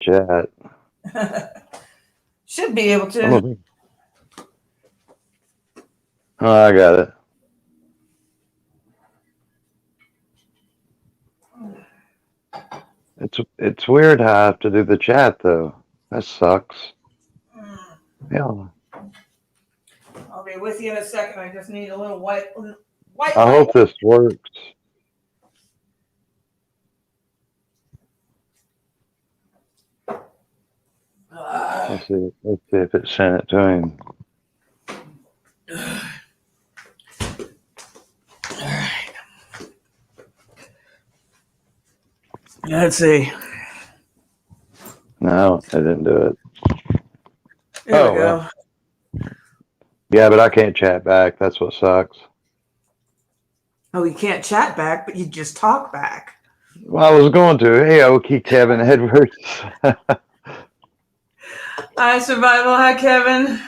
chat. Should be able I'm to. gonna. Oh, I got it. It's weird how I have to do the chat though. That sucks. Yeah. I'll be with you in a second. I just need a little white I light. hope this works. Uh, Let's see if it sent it to him. let's see. No, I didn't do it. There we Oh go. well. Yeah, but I can't chat back. That's what sucks. Oh, you can't chat back, but you just talk back. Well, I was going to. Hey, okay, Kevin Edwards. Hi, Survival. Hi, Kevin.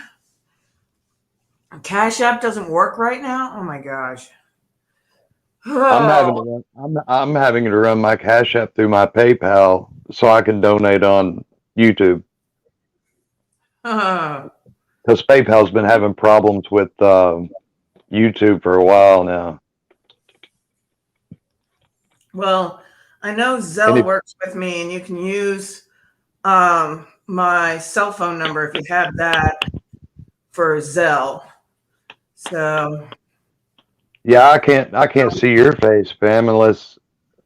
Cash App doesn't work right now? Oh, my gosh. Oh. I'm having to run my Cash App through my PayPal so I can donate on YouTube because PayPal's been having problems with YouTube for a while now. Well, I know Zelle works with me, and you can use my cell phone number if you have that for Zelle. So yeah, I can't see your face, Pam, unless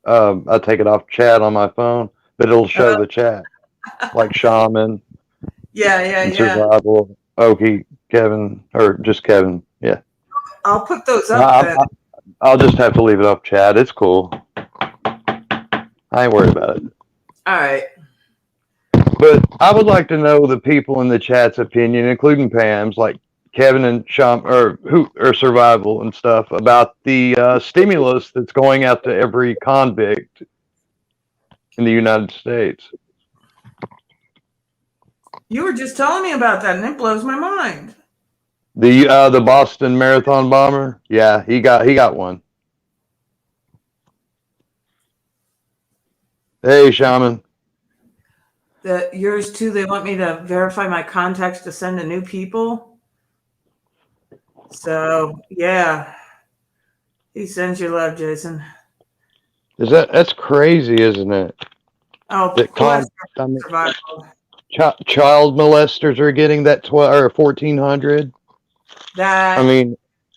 I take it off chat on my phone, but it'll show the chat like Shaman. Yeah. Survival, Okie, Kevin, or just Kevin. Yeah, I'll put those up then. I'll just have to leave it off chat. It's cool. I ain't worried about it. All right. But I would like to know the people in the chat's opinion, including Pam's, like Kevin and Sham, or Survival and stuff, about the stimulus that's going out to every convict in the United States. You were just telling me about that, and it blows my mind. The Boston Marathon bomber, yeah, he got one. Hey, Shaman. Yours too. They want me to verify my contacts to send to new people. So yeah, he sends you love, Jason. That's crazy, isn't it? Oh, child molesters are getting that 12 or 1,400. That I mean,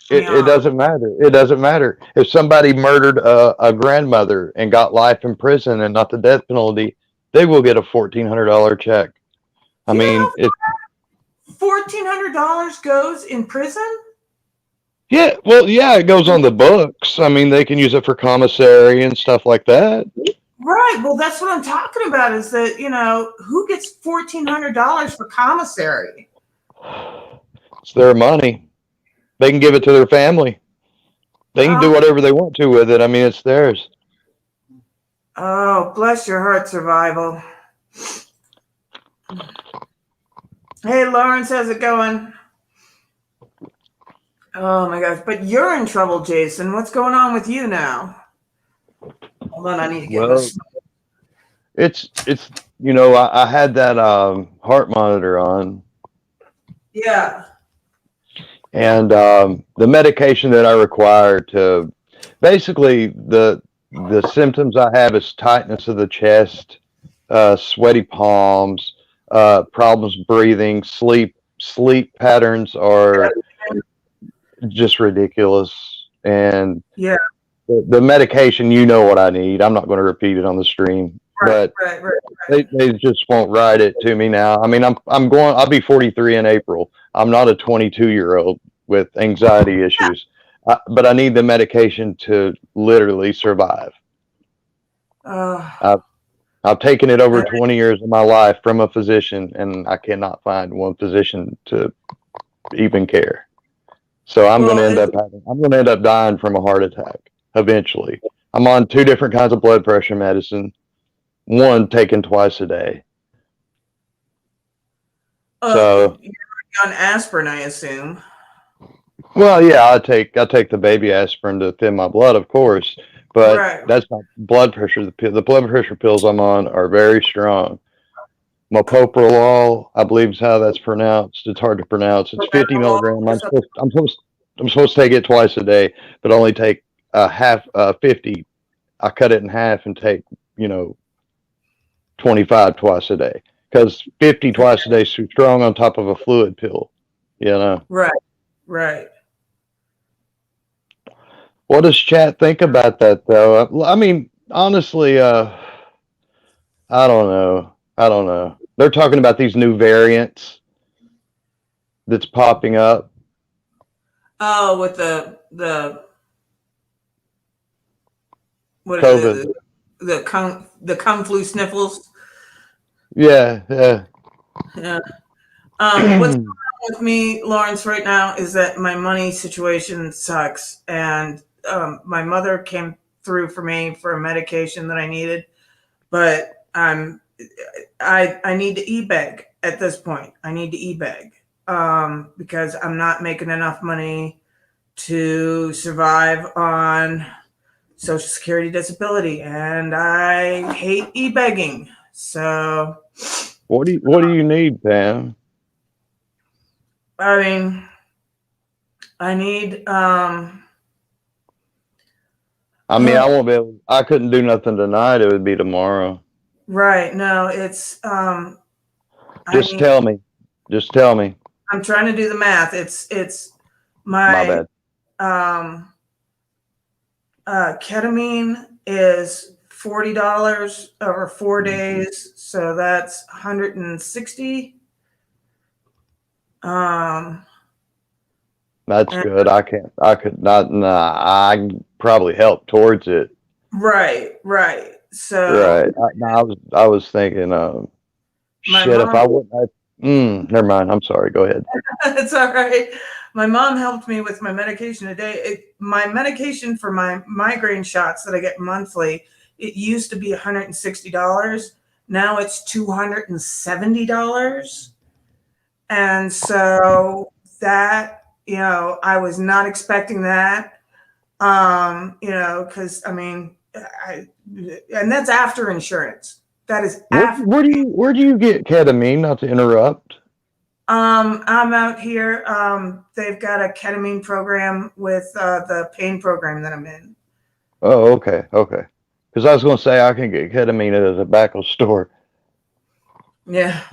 it doesn't matter. It doesn't matter if somebody murdered a grandmother and got life in prison and not the death penalty. They will get a $1,400 check. I mean, $1,400 goes in prison. Yeah, well, yeah, it goes on the books. I mean, they can use it for commissary and stuff like that. Right. Well, that's what I'm talking about. Is that who gets $1,400 for commissary? It's their money. They can give it to their family. They can do whatever they want to with it. I mean, it's theirs. Oh, bless your heart, Survival. Hey, Lawrence, how's it going? Oh my gosh, but you're in trouble, Jason. What's going on with you now? Hold on, I need to get this. It's I had that heart monitor on. Yeah. And the medication that I require to basically the symptoms I have is tightness of the chest, sweaty palms, problems breathing, sleep patterns are just ridiculous. And yeah, the medication, what I need. I'm not going to repeat it on the stream, but they just won't write it to me now. I mean, I'll be 43 in April. I'm not a 22-year-old with anxiety issues, but I need the medication to literally survive. I've taken it over 20 years of my life from a physician, and I cannot find one physician to even care. So I'm going to end up dying from a heart attack eventually. I'm on 2 different kinds of blood pressure medicine, one taken twice a day. So you're on aspirin, I assume. Well, yeah, I take the baby aspirin to thin my blood, of course, but that's not blood pressure. The blood pressure pills I'm on are very strong. Metoprolol, I believe is how that's pronounced. It's hard to pronounce. It's 50 Propranolol milligram. or something. I'm supposed to take it twice a day, but only take half 50. I cut it in half and take, you know, 25 twice a day, because 50 twice a day is too strong on top of a fluid pill. You know. Right, right. What does chat think about that though? I mean, honestly, I don't know. I don't know. They're talking about these new variants that's popping up. Oh, with the what COVID. the kung flu sniffles. Yeah, yeah. Yeah. What's going on with me, Lawrence, right now is that my money situation sucks, and my mother came through for me for a medication that I needed, but I need to e-beg at this point. I need to e-beg because I'm not making enough money to survive on Social Security disability, and I hate e-begging. So, what do you need, Pam? I mean, I need I mean, I won't be able. I couldn't do nothing tonight. It would be tomorrow. right. No, it's I Just need tell me. Just tell me. I'm trying to do the math. It's My my bad. um ketamine is $40 over 4 days, so that's 160. That's And, good. I can't. I could not. Nah. I probably help towards it. right. So Right. I was thinking. my Shit. If mom, I wouldn't. Never mind. I'm sorry. Go ahead. it's all right. My mom helped me with my medication today. My medication for my migraine shots that I get monthly, it used to be $160. Now it's $270. And so that, I was not expecting that. Because I mean, and that's after insurance. That is after. Where do you get ketamine? Not to interrupt. I'm out here. They've got a ketamine program with the pain program that I'm in. Oh, okay, okay. Because I was going to say I can get ketamine at a tobacco store. Yeah.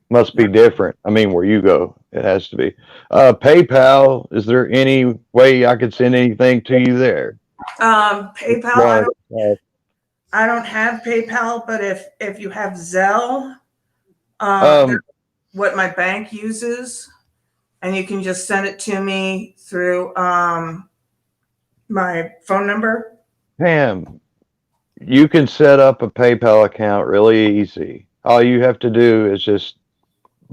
Must be different. I mean, where you go, it has to be. PayPal. Is there any way I could send anything to you there? PayPal. I don't have PayPal, but if you have Zelle, that's what my bank uses, and you can just send it to me through my phone number. Pam, you can set up a PayPal account really easy. All you have to do is just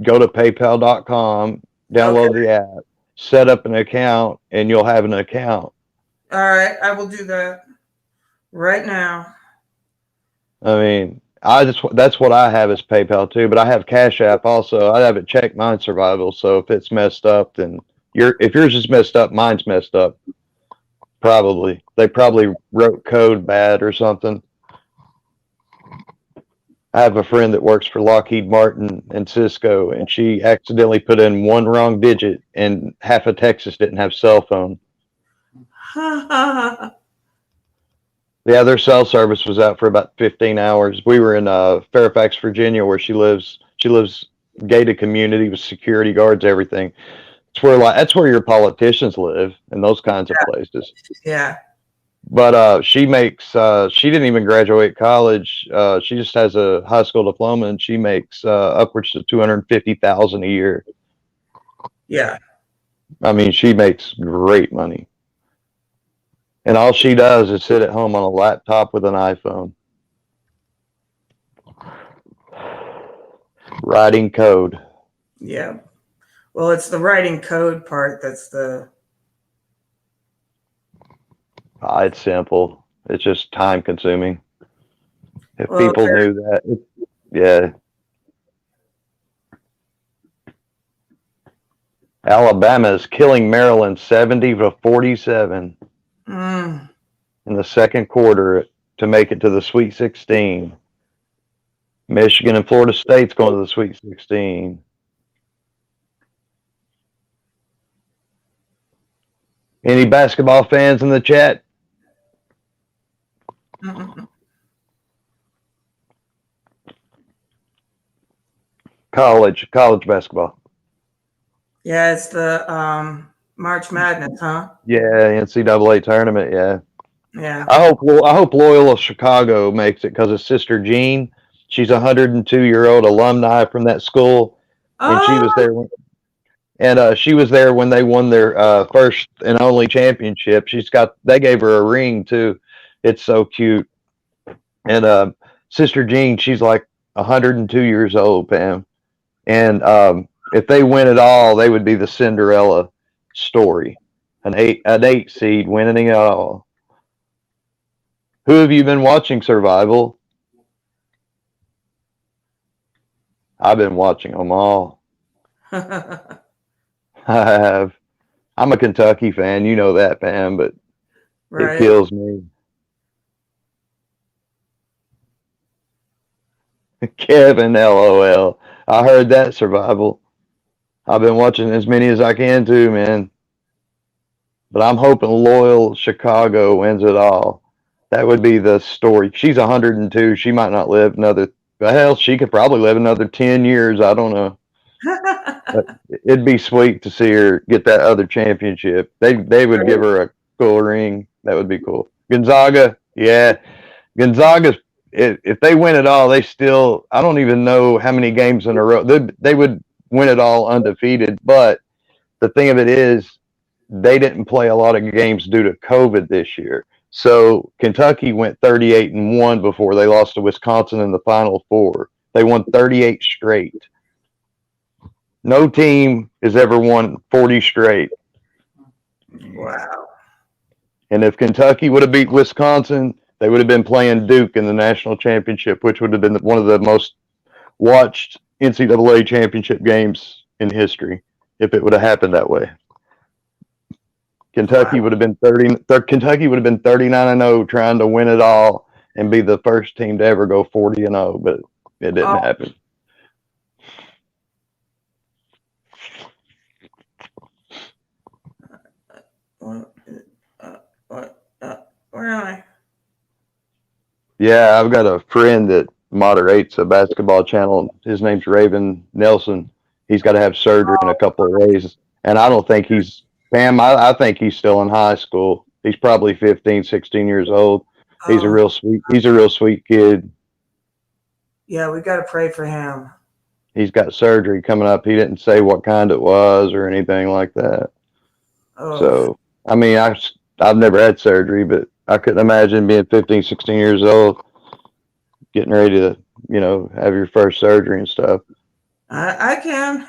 go to paypal.com, download the app, set up an account, and you'll have an account. All right, I will do that right now. I mean, that's what I have is PayPal too, but I have Cash App also. I haven't checked mine survival, so if it's messed up, then if yours is messed up, mine's messed up. Probably. They probably wrote code bad or something. I have a friend that works for Lockheed Martin and Cisco, and she accidentally put in one wrong digit, and half of Texas didn't have cell phone. Yeah, their cell service was out for about 15 hours. We were in Fairfax, Virginia, where she lives. She lives gated community with security guards, everything. That's where your politicians live, in those kinds of places. Yeah. But she didn't even graduate college. She just has a high school diploma, and she makes upwards to $250,000 a year. Yeah. I mean, she makes great money. And all she does is sit at home on a laptop with an iPhone. Writing code. Yeah. Well, it's the writing code part that's the... It's simple. It's just time consuming. If people knew that, yeah. Alabama is killing Maryland 70-47 in the second quarter to make it to the Sweet 16. Michigan and Florida State's going to the Sweet 16. Any basketball fans in the chat? College basketball. Yeah, it's the March Madness, huh? Yeah, NCAA tournament. Yeah. Yeah. I hope Loyola Chicago makes it because his sister Jean, she's a 102-year-old alumni from that school, and she was Oh, there. She was there when they won their first and only championship. They gave her a ring too. It's so cute. And Sister Jean, she's like 102 years old, Pam. And if they win it all, they would be the Cinderella story. An eight seed winning it all. Who have you been watching, Survival? I've been watching them all. I have. I'm a Kentucky fan, you know that, Pam, but right. it kills me. Kevin, LOL. I heard that, Survival. I've been watching as many as I can too, man. But I'm hoping Loyal Chicago wins it all. That would be the story. She's 102. She might not live another. Hell, she could probably live another 10 years. I don't know. But it'd be sweet to see her get that other championship. They would give her a cool ring. That would be cool. Gonzaga, yeah. Gonzaga, if they win it all, they still, I don't even know how many games in a row. They would win it all undefeated. But the thing of it is, they didn't play a lot of games due to COVID this year. So Kentucky went 38-1 before they lost to Wisconsin in the Final Four. They won 38 straight. No team has ever won 40 straight. Wow. And if Kentucky would have beat Wisconsin, they would have been playing Duke in the national championship, which would have been one of the most watched NCAA championship games in history if it would have happened that way. Kentucky would have been 39-0, trying to win it all and be the first team to ever go 40-0, but it didn't happen. Where am I? Yeah, I've got a friend that moderates a basketball channel. His name's Raven Nelson. He's got to have surgery in a couple of days, and I don't think he's Pam. I think he's still in high school. He's probably 15, 16 years old. He's a real sweet kid. Yeah, we got to pray for him. He's got surgery coming up. He didn't say what kind it was or anything like that. Oh. So, I mean, I've never had surgery, but I couldn't imagine being 15, 16 years old, getting ready to, have your first surgery and stuff. I can.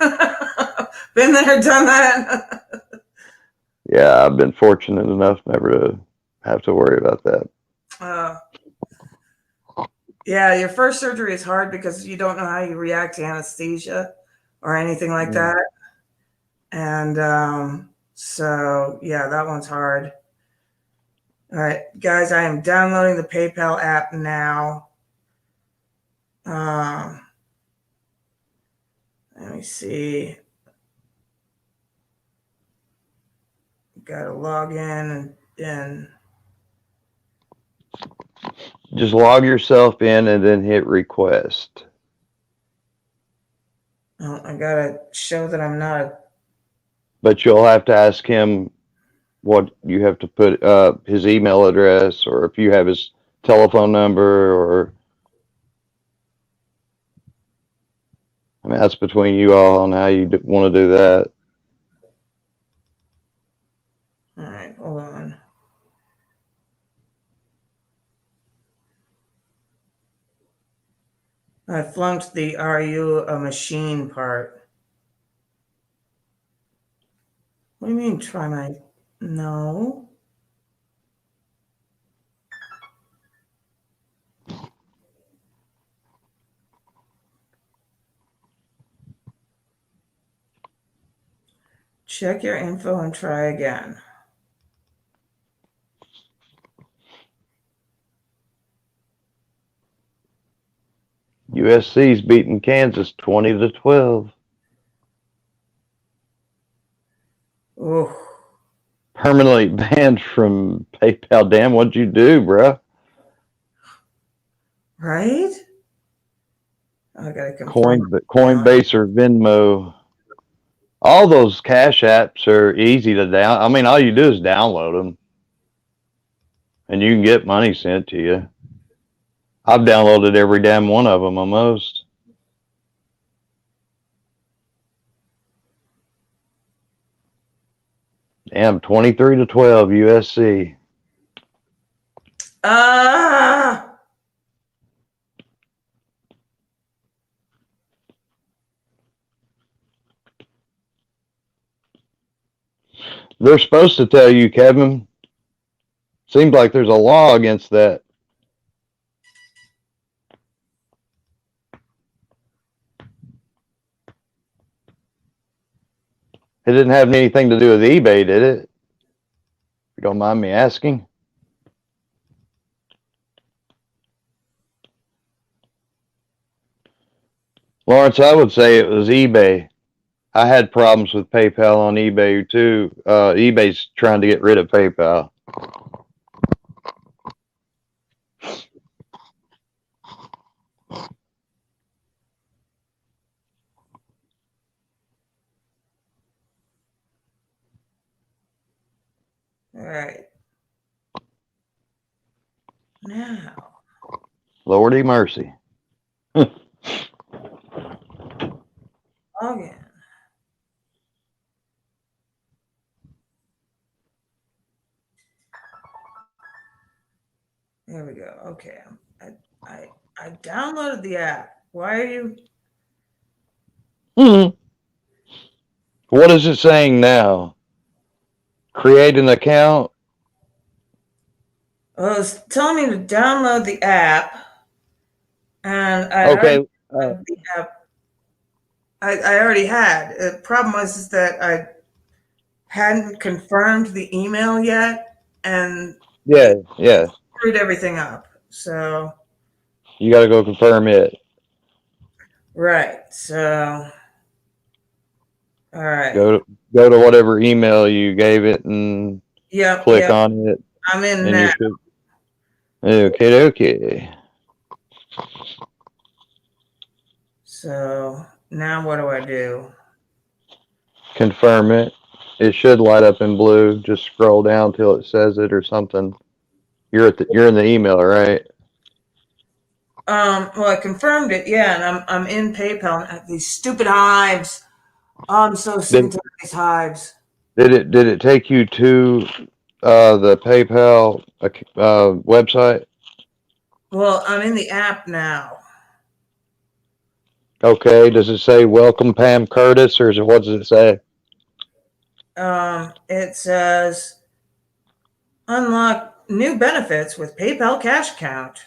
Been there, done that. Yeah, I've been fortunate enough never to have to worry about that. Yeah, your first surgery is hard because you don't know how you react to anesthesia or anything like that. And so, yeah, that one's hard. All right, guys, I am downloading the PayPal app now. Let me see. Got to log in and just log yourself in and then hit request. Oh, I gotta show that I'm not. But you'll have to ask him what you have to put his email address, or if you have his telephone number, or I mean that's between you all on how you want to do that. All right, hold on. I flunked the "Are you a machine" part. What do you mean, try my? No. Check your info and try again. USC's beating Kansas 20-12. Ooh. Permanently banned from PayPal. Damn, what'd you do, bruh? Right? I gotta confirm. Coinbase or Venmo. All those cash apps are easy to down. I mean, all you do is download them, and you can get money sent to you. I've downloaded every damn one of them almost. Damn, 23-12 USC. They're supposed to tell you, Kevin. Seems like there's a law against that. It didn't have anything to do with eBay, did it? If you don't mind me asking. Lawrence, I would say it was eBay. I had problems with PayPal on eBay too. eBay's trying to get rid of PayPal. All right. Now. Lordy mercy. Login. There we go. Okay. I downloaded the app. Why are you? What is it saying now? Create an account? Well, it's telling me to download the app, and I Okay. already the app. I already had. The problem was that I hadn't confirmed the email yet, and Yeah. screwed everything up. So You got to go confirm it. right. So all right. Go to whatever email you gave it and click on it. I'm in now. Okay. So now what do I do? Confirm it. It should light up in blue. Just scroll down till it says it or something. You're in the email, right? Well, I confirmed it, yeah, and I'm in PayPal. These stupid hives. Oh, I'm so sick of these hives. Did it take you to the PayPal website? Well, I'm in the app now. Okay. Does it say welcome Pam Curtis, or what does it say? It says unlock new benefits with PayPal cash account.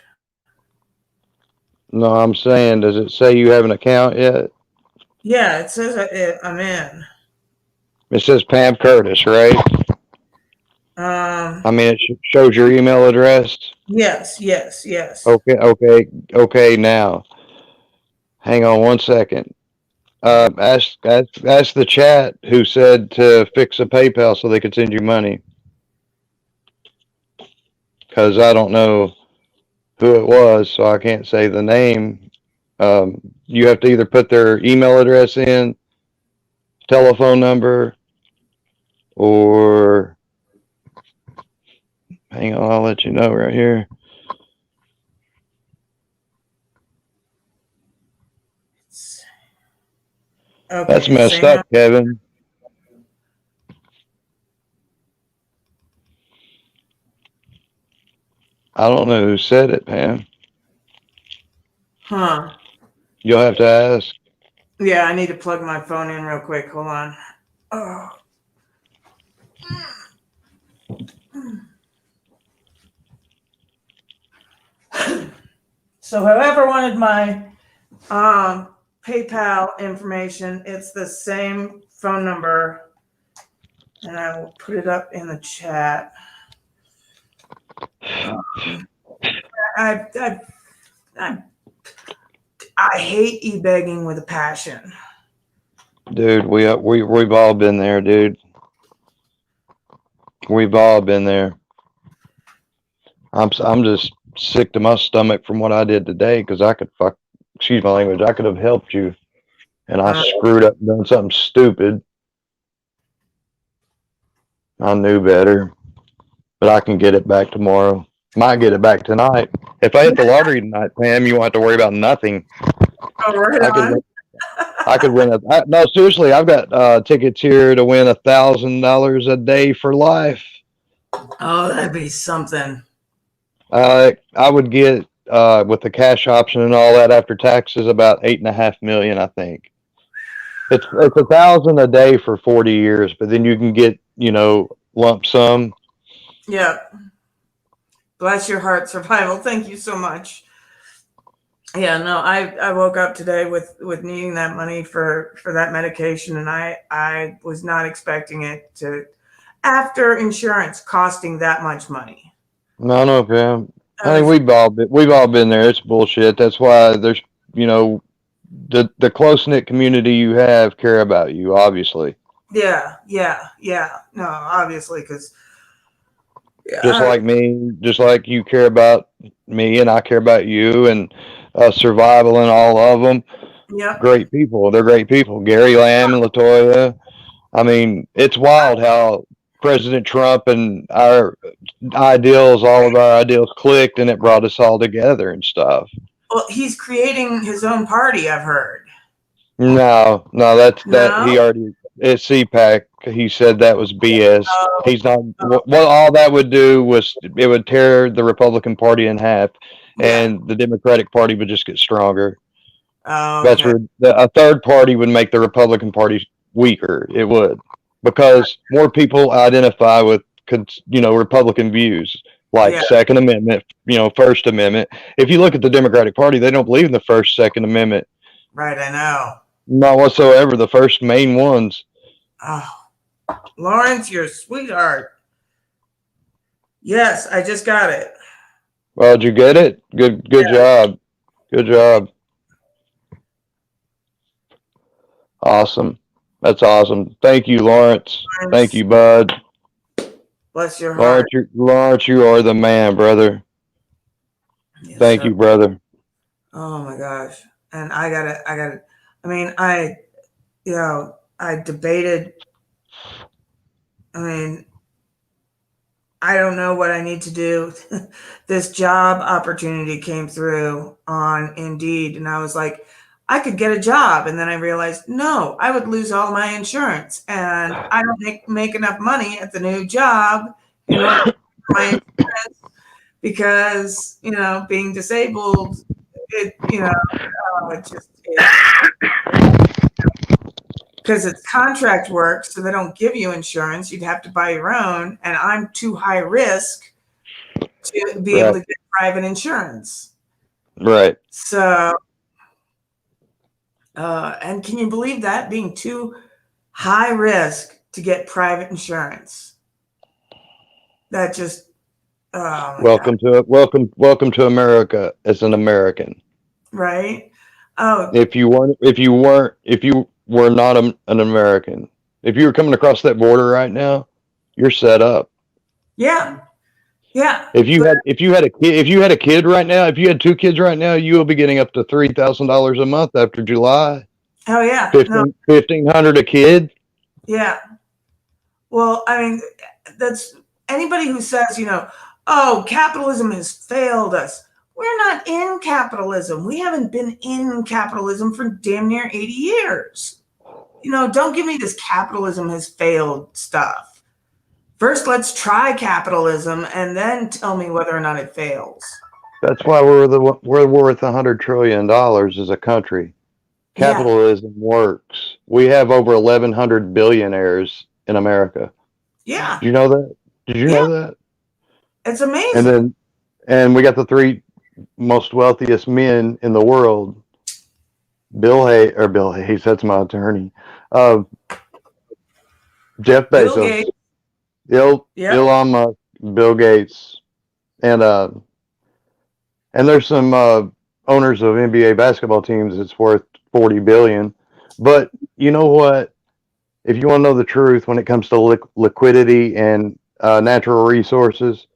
No, I'm saying, does it say you have an account yet? Yeah, it says I'm in. It says Pam Curtis, right? I mean, it shows your email address. Yes. Okay. Now, hang on one second. Ask the chat who said to fix a PayPal so they could send you money. Because I don't know who it was, so I can't say the name. You have to either put their email address in, telephone number, or hang on, I'll let you know right here. Okay, that's messed up, Kevin. I don't know who said it, Pam. Huh. You'll have to ask. Yeah, I need to plug my phone in real quick. Hold on. Oh. So whoever wanted my PayPal information, it's the same phone number, and I will put it up in the chat. I I hate e-begging with a passion. Dude, we've all been there, dude. We've all been there. I'm just sick to my stomach from what I did today because I could excuse my language, I could have helped you, and I screwed up and done something stupid. I knew better, but I can get it back tomorrow. Might get it back tonight. If I hit the lottery tonight, Pam, you won't have to worry about nothing. Oh, right on. I could win no, seriously, I've got tickets here to win $1,000 a day for life. Oh, that'd be something. I would get with the cash option and all that after taxes about 8.5 million, I think. It's 1,000 a day for 40 years, but then you can get, lump sum. Yeah. Bless your heart, Survival. Thank you so much. Yeah, no, I woke up today with needing that money for that medication, and I was not expecting it to, after insurance costing that much money. No, Pam. I think we've all been there. It's bullshit. That's why there's, the close knit community you have care about you, obviously. Yeah. No, obviously, because just like me, just like you care about me, and I care about you, and Survival and all of them. Yeah. Great people. They're great people. Gary Lamb and Latoya. I mean, it's wild how President Trump and our ideals, all of our ideals clicked, and it brought us all together and stuff. Well, he's creating his own party, I've heard. No, that he already, it's CPAC. He said that was BS. He's not. Well, all that would do was it would tear the Republican Party in half, and the Democratic Party would just get stronger. That's where a third party would make the Republican Party weaker. It would, because more people identify with Republican views like Second Amendment, First Amendment. If you look at the Democratic Party, they don't believe in the First, Second Amendment. Right, I know. Not whatsoever. The first main ones. Oh, Lawrence, you're a sweetheart. Yes, I just got it. Well, did you get it? Good job. Good job. Awesome. That's awesome. Thank you, Lawrence. Thank you, bud. Bless your heart. Lawrence, you are the man, brother. Yes, Thank you, brother. Oh my gosh. And I gotta, I mean, I debated. I mean, I don't know what I need to do. This job opportunity came through on Indeed, and I was like, I could get a job. And then I realized, no, I would lose all my insurance, and I don't make enough money at the new job in order to my insurance, because, being disabled, it just, because it's contract work, so they don't give you insurance. You'd have to buy your own, and I'm too high risk to be able to get private insurance. Right. So, and can you believe that, being too high risk to get private insurance? That just welcome to America as an American. Right. Oh, if you were not an American, if you were coming across that border right now, you're set up. Yeah. If you had a kid right now, if you had two kids right now, you will be getting up to $3,000 a month after July. Oh yeah. 1,500 a kid. Yeah. Well, I mean, that's anybody who says, oh, capitalism has failed us. We're not in capitalism. We haven't been in capitalism for damn near 80 years. Don't give me this capitalism has failed stuff. First, let's try capitalism and then tell me whether or not it fails. That's why we're worth $100 trillion as a country. Capitalism works. We have over 1,100 billionaires in America. Yeah. Did you know that? Did you know that? It's amazing. And we got the three most wealthiest men in the world. Bill Hayes, that's my attorney. Jeff Bezos, Elon Musk, Bill Gates, and there's some owners of NBA basketball teams, it's worth 40 billion. But you know what? If you want to know the truth, when it comes to liquidity and natural resources,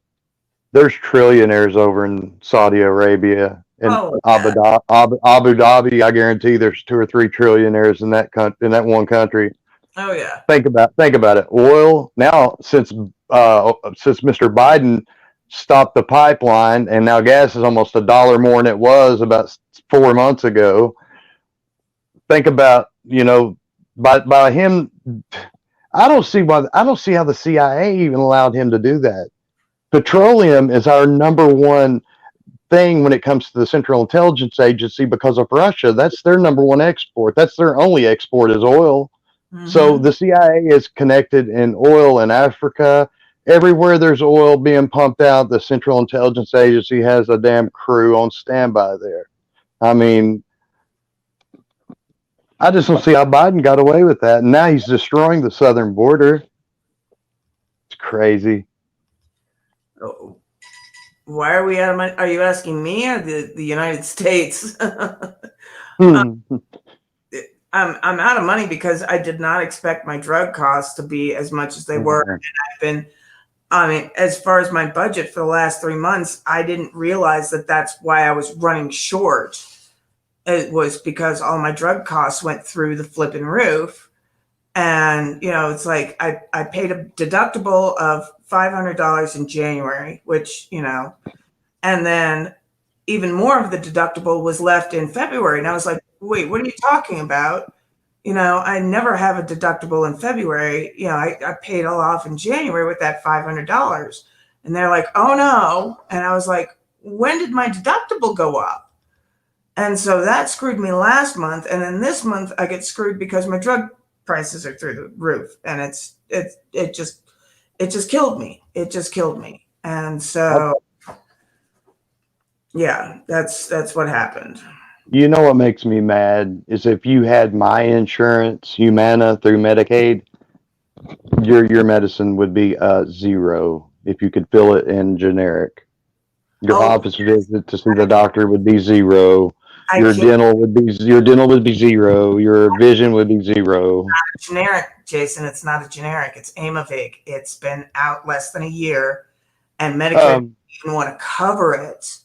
there's trillionaires over in Saudi Arabia and Oh, Abu yeah. Dhabi. Abu Dhabi, I guarantee there's 2 or 3 trillionaires in that one country. Oh, yeah. Think about it. Oil now, since Mr. Biden stopped the pipeline, and now gas is almost $1 more than it was about 4 months ago. Think about, by him. I don't see how the CIA even allowed him to do that. Petroleum is our number one thing when it comes to the Central Intelligence Agency because of Russia. That's their number one export. That's their only export is oil. So Mm-hmm. the CIA is connected in oil in Africa. Everywhere there's oil being pumped out, the Central Intelligence Agency has a damn crew on standby there. I mean, I just don't see how Biden got away with that. And now he's destroying the southern border. It's crazy. Oh, why are we out of money? Are you asking me or the United States? Hmm. I'm out of money because I did not expect my drug costs to be as much as they were. And I've been, I mean, as far as my budget for the last 3 months, I didn't realize that that's why I was running short. It was because all my drug costs went through the flipping roof. And, it's like I paid a deductible of $500 in January, which, and then even more of the deductible was left in February. And I was like, wait, what are you talking about? I never have a deductible in February. I paid all off in January with that $500. And they're like, oh no. And I was like, when did my deductible go up? And so that screwed me last month. And then this month I get screwed because my drug prices are through the roof. And it just killed me. It just killed me. And so yeah, that's what happened. You know what makes me mad is if you had my insurance, Humana through Medicaid, your medicine would be zero if you could fill it in generic. Your Oh, office visit to see the doctor would be zero. I Your can't. dental would be zero. Your vision would be zero. Generic, Jason. It's not a generic. It's Aimovig. It's been out less than a year, and Medicare doesn't even want to cover it.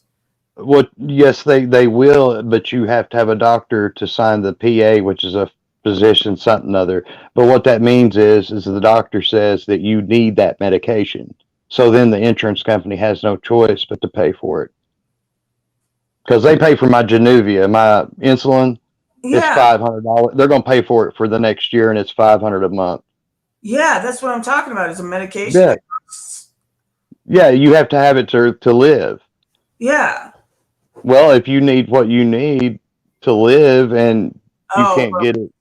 What? Yes, they will, but you have to have a doctor to sign the PA, which is a physician something other. But what that means is the doctor says that you need that medication. So then the insurance company has no choice but to pay for it because they pay for my Januvia, my insulin. It's Yeah, $500. They're going to pay for it for the next year, and it's $500 a month. yeah, that's what I'm talking about. Is a medication Yeah, that costs. yeah. You have to have it to live. Yeah. Well, if you need what you need to live and you Oh, can't get it,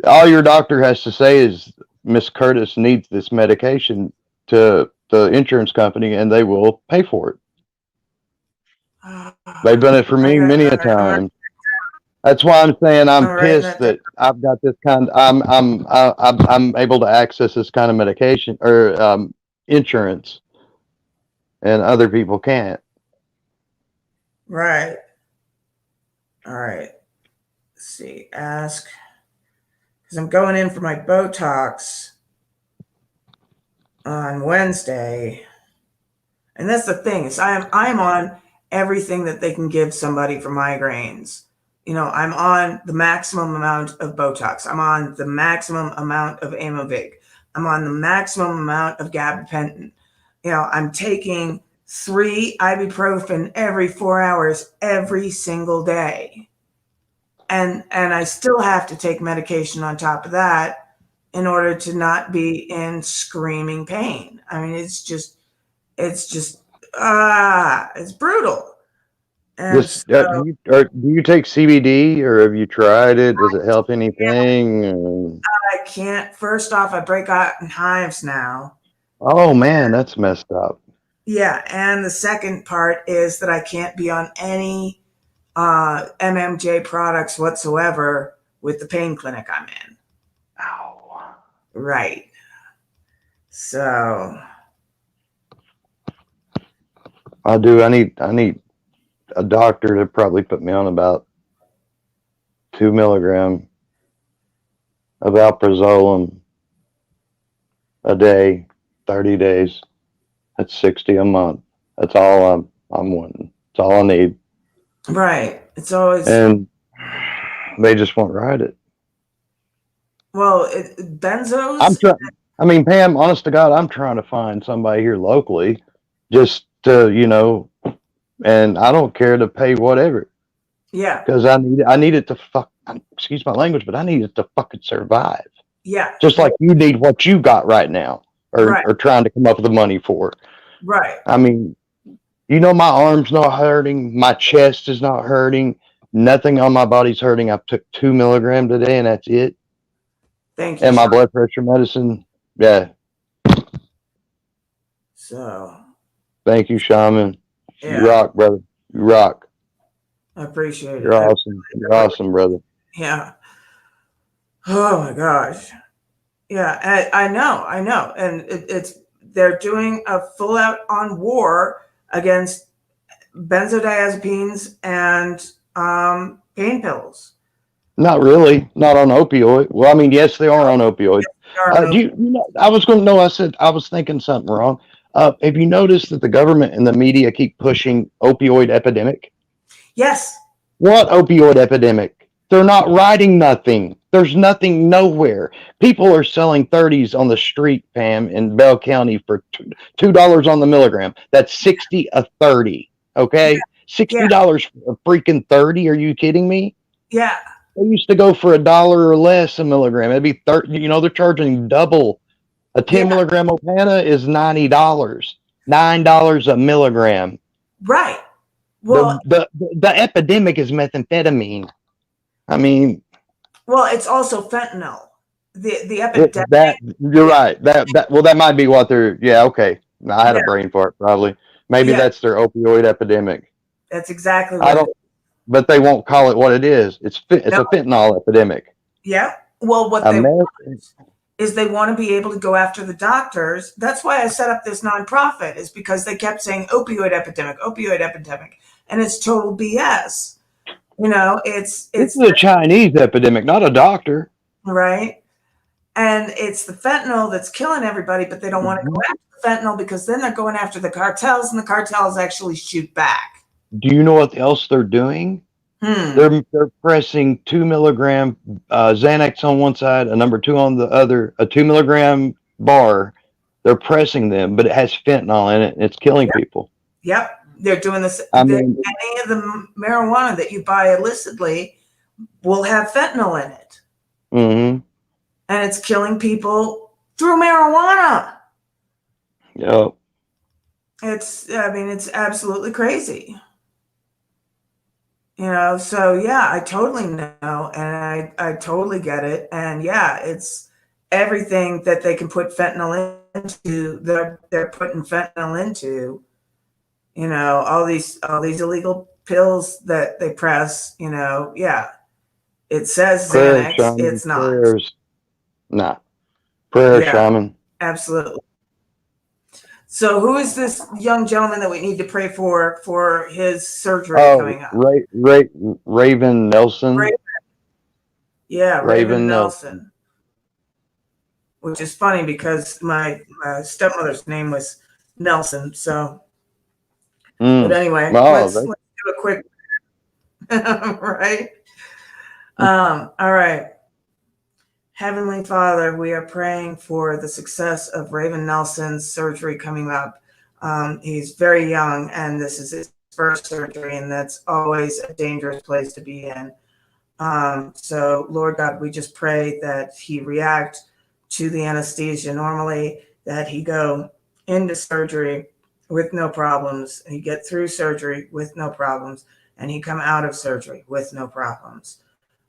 all your doctor has to say is Miss Curtis needs this medication to the insurance company, and they will pay for it. They've done it for me many a time. That's why I'm saying I'm I'm writing pissed that down. that I've got this kind. I'm able to access this kind of medication or insurance, and other people can't. Right. All right. Let's see. Ask because I'm going in for my Botox on Wednesday, and that's the thing is I'm on everything that they can give somebody for migraines. I'm on the maximum amount of Botox. I'm on the maximum amount of Aimovig. I'm on the maximum amount of gabapentin. I'm taking 3 ibuprofen every 4 hours every single day. And I still have to take medication on top of that in order to not be in screaming pain. I mean, it's brutal. And This so do you take CBD or have you tried it? Does it help anything? I can't, first off, I break out in hives now. Oh man, that's messed up. Yeah. And the second part is that I can't be on any MMJ products whatsoever with the pain clinic I'm in. Ow. Right. So I do. I need a doctor to probably put me on about 2 milligram of alprazolam a day, 30 days. That's 60 a month. That's all I'm wanting. That's all I need. Right. It's always, And they just won't write it. well, benzos. I mean, Pam, honest to God, I'm trying to find somebody here locally just to, and I don't care to pay whatever. Yeah. Because I need it to excuse my language, but I need it to fucking survive. Yeah. Just like you need what you got right now, or trying to come up with the money for. Right. I mean, my arm's not hurting, my chest is not hurting, nothing on my body's hurting. I took 2 milligrams today, and that's it. Thank you. And my blood pressure medicine, yeah. So. Thank you, Shaman. Yeah. You rock, brother. You rock. I appreciate it. You're awesome. You're awesome, brother. Yeah. Oh my gosh. Yeah, I know, and they're doing a full out on war against benzodiazepines and pain pills. Not really. Not on opioid. Well, I mean, yes, they are on opioid. I was thinking something wrong. Have you noticed that the government and the media keep pushing opioid epidemic? Yes. What opioid epidemic? They're not writing nothing. There's nothing nowhere. People are selling 30s on the street, Pam, in Bell County for $2 on the milligram. That's 60 a 30. Okay, $60 for a freaking 30. Are you kidding me? Yeah. They used to go for $1 or less a milligram. It'd be 30. They're charging double. A 10 milligram Opana is $90. $9 a milligram. Right. Well, the epidemic is methamphetamine. I mean, well, it's also fentanyl. The epidemic. You're right. That might be what they're. Yeah. Okay. I had a brain fart. Probably. Maybe that's their opioid epidemic. That's exactly what. But they won't call it what it is. It's a fentanyl epidemic. Yeah. Well, what they want is they want to be able to go after the doctors. That's why I set up this nonprofit, is because they kept saying opioid epidemic, and it's total BS. It's the Chinese epidemic, not a doctor. Right. And it's the fentanyl that's killing everybody, but they don't want to go after the fentanyl because then they're going after the cartels, and the cartels actually shoot back. Do you know what else they're doing? They're pressing 2 milligram Xanax on one side, a number 2 on the other, a 2 milligram bar. They're pressing them, but it has fentanyl in it, and it's killing people. Yep. They're doing this. Any of the marijuana that you buy illicitly will have fentanyl in it. Mm-hmm. And it's killing people through marijuana. Yep. It's absolutely crazy. So yeah, I totally know, and I totally get it. And yeah, it's everything that they can put fentanyl into, they're putting fentanyl into. All these illegal pills that they press, yeah. It says Xanax, Shaman, it's not. Prayers. Nah. Prayer, Shaman. Absolutely. So who is this young gentleman that we need to pray for his surgery coming up? Raven Nelson. Yeah, Raven Nelson. Which is funny because my stepmother's name was Nelson. So, but anyway, let's do a quick, right? All right. Heavenly Father, we are praying for the success of Raven Nelson's surgery coming up. He's very young, and this is his first surgery, and that's always a dangerous place to be in. So, Lord God, we just pray that he react to the anesthesia normally, that he go into surgery with no problems, he get through surgery with no problems, and he come out of surgery with no problems.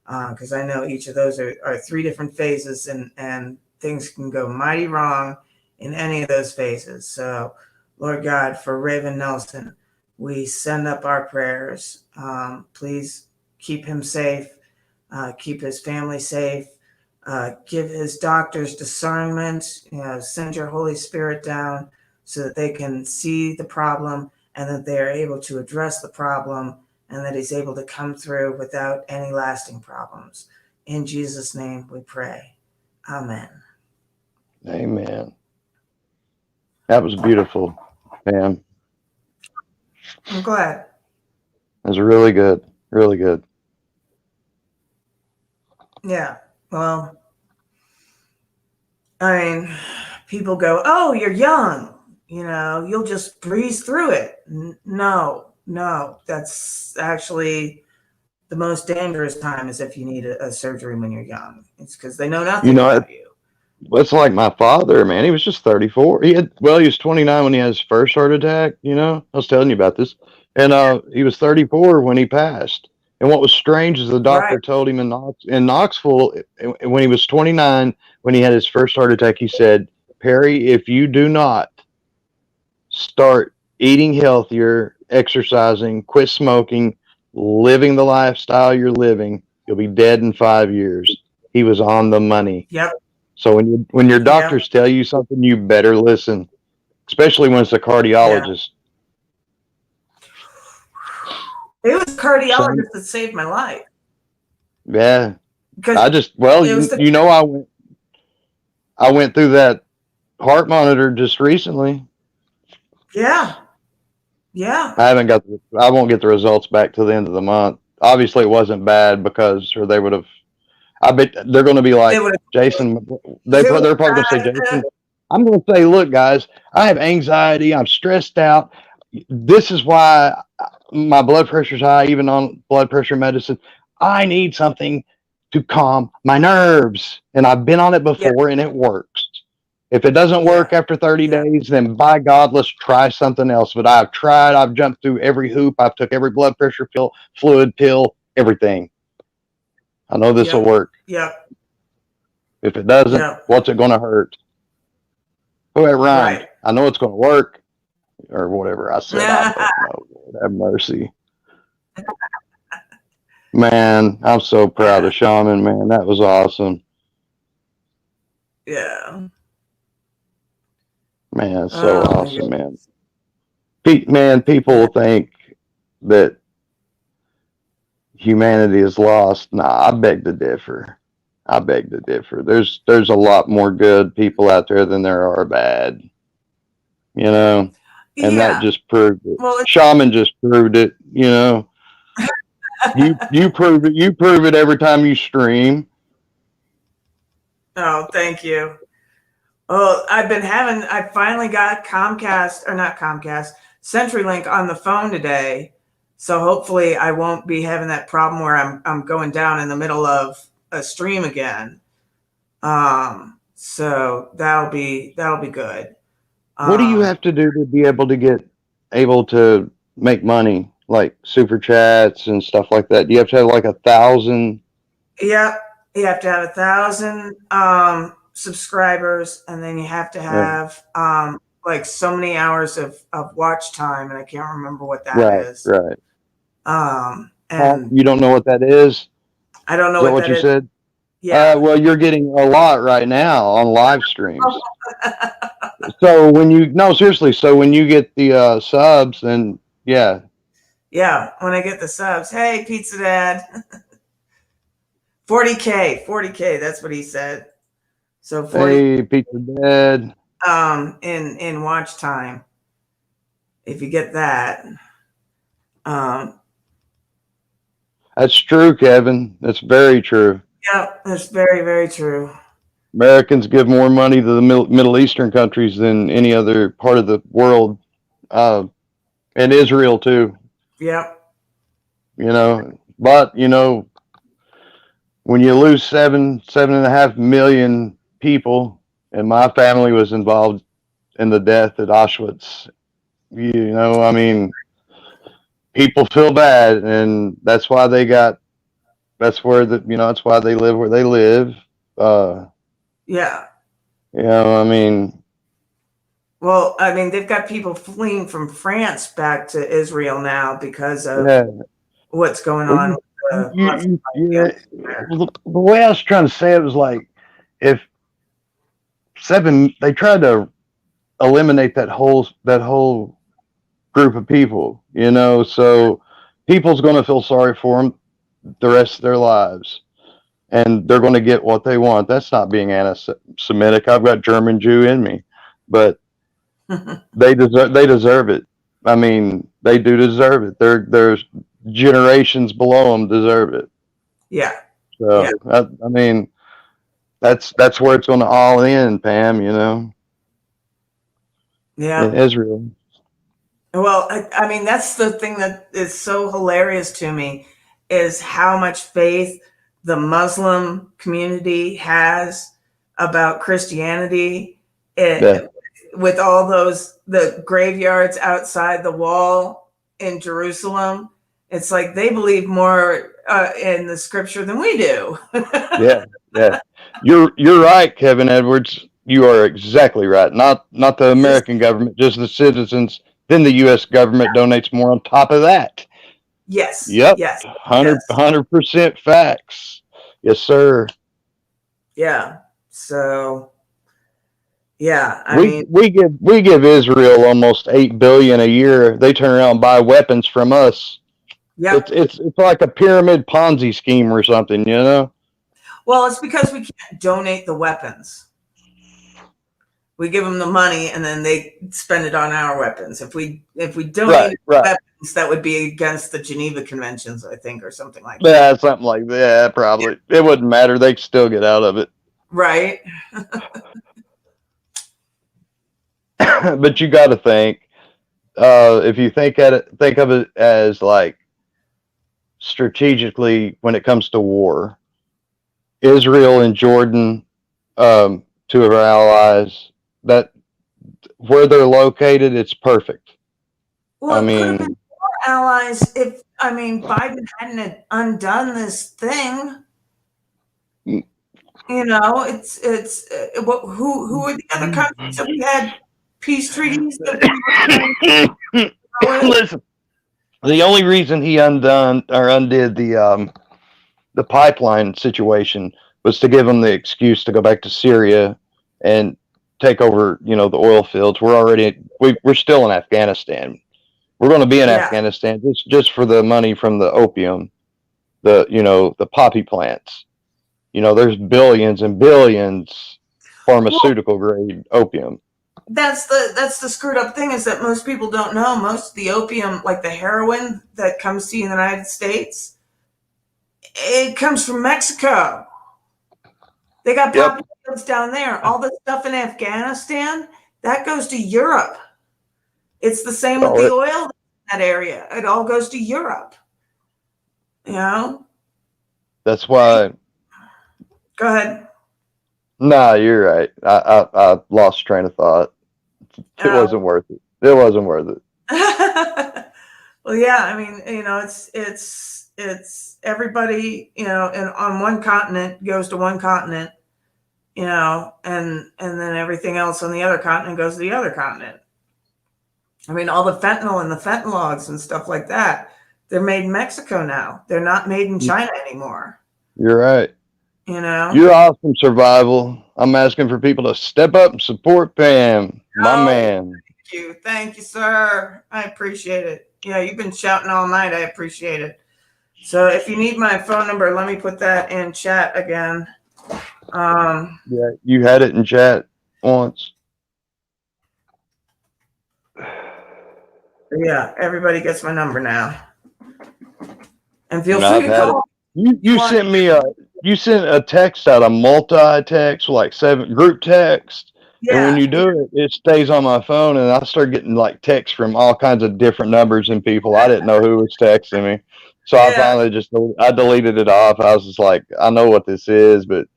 Because I know each of those are 3 different phases, and things can go mighty wrong in any of those phases. So, Lord God, for Raven Nelson, we send up our prayers. Please keep him safe, keep his family safe, give his doctors discernment, send your Holy Spirit down so that they can see the problem and that they are able to address the problem, and that he's able to come through without any lasting problems. In Jesus' name we pray. Amen. Amen. That was beautiful, Pam. I'm glad. It was really good. Really good. Yeah. Well, I mean, people go, "Oh, you're young. You'll just breeze through it." No, that's actually the most dangerous time is if you need a surgery when you're young. It's because they know nothing about you. It's like my father, man. He was just 34. He was 29 when he had his first heart attack. I was telling you about this, and he was 34 when he passed. And what was strange is the doctor Right. told him in Knoxville when he was 29 when he had his first heart attack. He said, "Perry, if you do not start eating healthier, exercising, quit smoking, living the lifestyle you're living, you'll be dead in 5 years." He was on the money. Yep. So when your doctors tell you something, you better listen, especially when it's a cardiologist. It was a cardiologist that saved my life. Yeah. Because I went through that heart monitor just recently. Yeah. Yeah. I won't get the results back till the end of the month. Obviously it wasn't bad or they would have, I bet they're going to be like, Jason, they're probably going to say, Jason, I'm going to say, look, guys, I have anxiety. I'm stressed out. This is why my blood pressure's high, even on blood pressure medicine. I need something to calm my nerves. And I've been on it before and it works. If it doesn't work after 30 days, then by God, let's try something else. But I've tried. I've jumped through every hoop. I've took every blood pressure pill, fluid pill, everything. I know this will work. Yeah. If it doesn't, what's it going to hurt? Oh, it rhymed. Right. I know it's going to work, or whatever I said. I don't know. Lord have mercy. Man, I'm so proud of Shaman, man. That was awesome. Yeah. Man, so awesome, man. People think that humanity is lost. Nah, I beg to differ. There's a lot more good people out there than there are bad. And that just proved it. Well, Shaman just proved it. You prove it. You prove it every time you stream. Oh, thank you. Well, I finally got CenturyLink on the phone today. So hopefully I won't be having that problem where I'm going down in the middle of a stream again. So that'll be good. What do you have to do to be able to make money, like super chats and stuff like that? Do you have to have like 1,000? Yeah, you have to have 1,000 subscribers, and then you have to have like so many hours of watch time, and I can't remember what that is. Right. And you don't know what that is? I don't know what you said. Yeah. Well, you're getting a lot right now on live streams. So seriously. So when you get the subs, then yeah, when I get the subs, hey, Pizza Dad, 40K. That's what he said. So 40. Hey, Pizza Dad. In watch time, if you get that. That's true, Kevin. That's very true. Yeah, that's very, very true. Americans give more money to the Middle Eastern countries than any other part of the world, and Israel too. Yep. But when you lose 7.5 million people, and my family was involved in the death at Auschwitz, I mean, people feel bad, and that's why that's why they live where they live. Yeah. I mean. Well, I mean, they've got people fleeing from France back to Israel now because of what's going on. The way I was trying to say it was like, they tried to eliminate that whole group of people, you know. So people's going to feel sorry for them the rest of their lives, and they're going to get what they want. That's not being anti-Semitic. I've got German Jew in me, but they deserve it. I mean, they do deserve it. There's generations below them deserve it. Yeah. So Yeah. I mean, that's where it's going to all end, Pam. You know, in Yeah. Israel. Well, I mean, that's the thing that is so hilarious to me is how much faith the Muslim community has about Christianity. Yeah, With all the graveyards outside the wall in Jerusalem, it's like they believe more in the scripture than we do. yeah, yeah. You're right, Kevin Edwards. You are exactly right. Not the American government, just the citizens. Then the U.S. government donates more on top of that. Yes, Yep, yes, yes. 100% facts. Yes, sir. Yeah. So, yeah, I We mean, we give Israel almost 8 billion a year. They turn around and buy weapons from us. yep. It's like a pyramid Ponzi scheme or something, you know? Well, it's because we can't donate the weapons. We give them the money and then they spend it on our weapons. If we Right, donate right. weapons, that would be against the Geneva Conventions, I think, or something like that. Yeah, something like that. Yeah, probably. It wouldn't matter. They would still get out of it. Right. But you got to think, if you think of it as like strategically when it comes to war, Israel and Jordan, two of our allies, that where they're located, it's perfect. Well, I it could have mean, been more allies if, I mean, Biden hadn't undone this thing. You know, who are the other countries that we had peace treaties that we were trying to go with? listen, the only reason he undid the pipeline situation was to give them the excuse to go back to Syria and take over, you know, the oil fields. We're still in Afghanistan. We're going to be in Yeah. Afghanistan just for the money from the opium, the poppy plants. You know, there's billions and billions pharmaceutical grade opium. That's the screwed up thing is that most people don't know most of the opium, like the heroin that comes to the United States, it comes from Mexico. They got Yep. poppy fields down there. All the stuff in Afghanistan, that goes to Europe. It's the same with the oil in that area. It all goes to Europe. You know? That's why. Go ahead. Nah, you're right. I lost train of thought. It wasn't worth it. It wasn't worth it. Well, yeah, I mean, you know, it's everybody, you know, and on one continent goes to one continent, you know, and then everything else on the other continent goes to the other continent. I mean, all the fentanyl and the fentanylogs and stuff like that, they're made in Mexico now. They're not made in China anymore. You're right. You know? You're awesome, Survival. I'm asking for people to step up and support Pam, my man. Thank you, sir. I appreciate it. Yeah, you've been shouting all night. I appreciate it. So if you need my phone number, let me put that in chat again. Yeah, you had it in chat once. Yeah, everybody gets my number now. And feel free to call. You sent me you sent a text out, a multi-text, like 7 group text. Yeah. And when you do it, it stays on my phone, and I start getting like texts from all kinds of different numbers and people. I didn't know who was texting me. So I finally I deleted it off. I was just like, I know what this is, but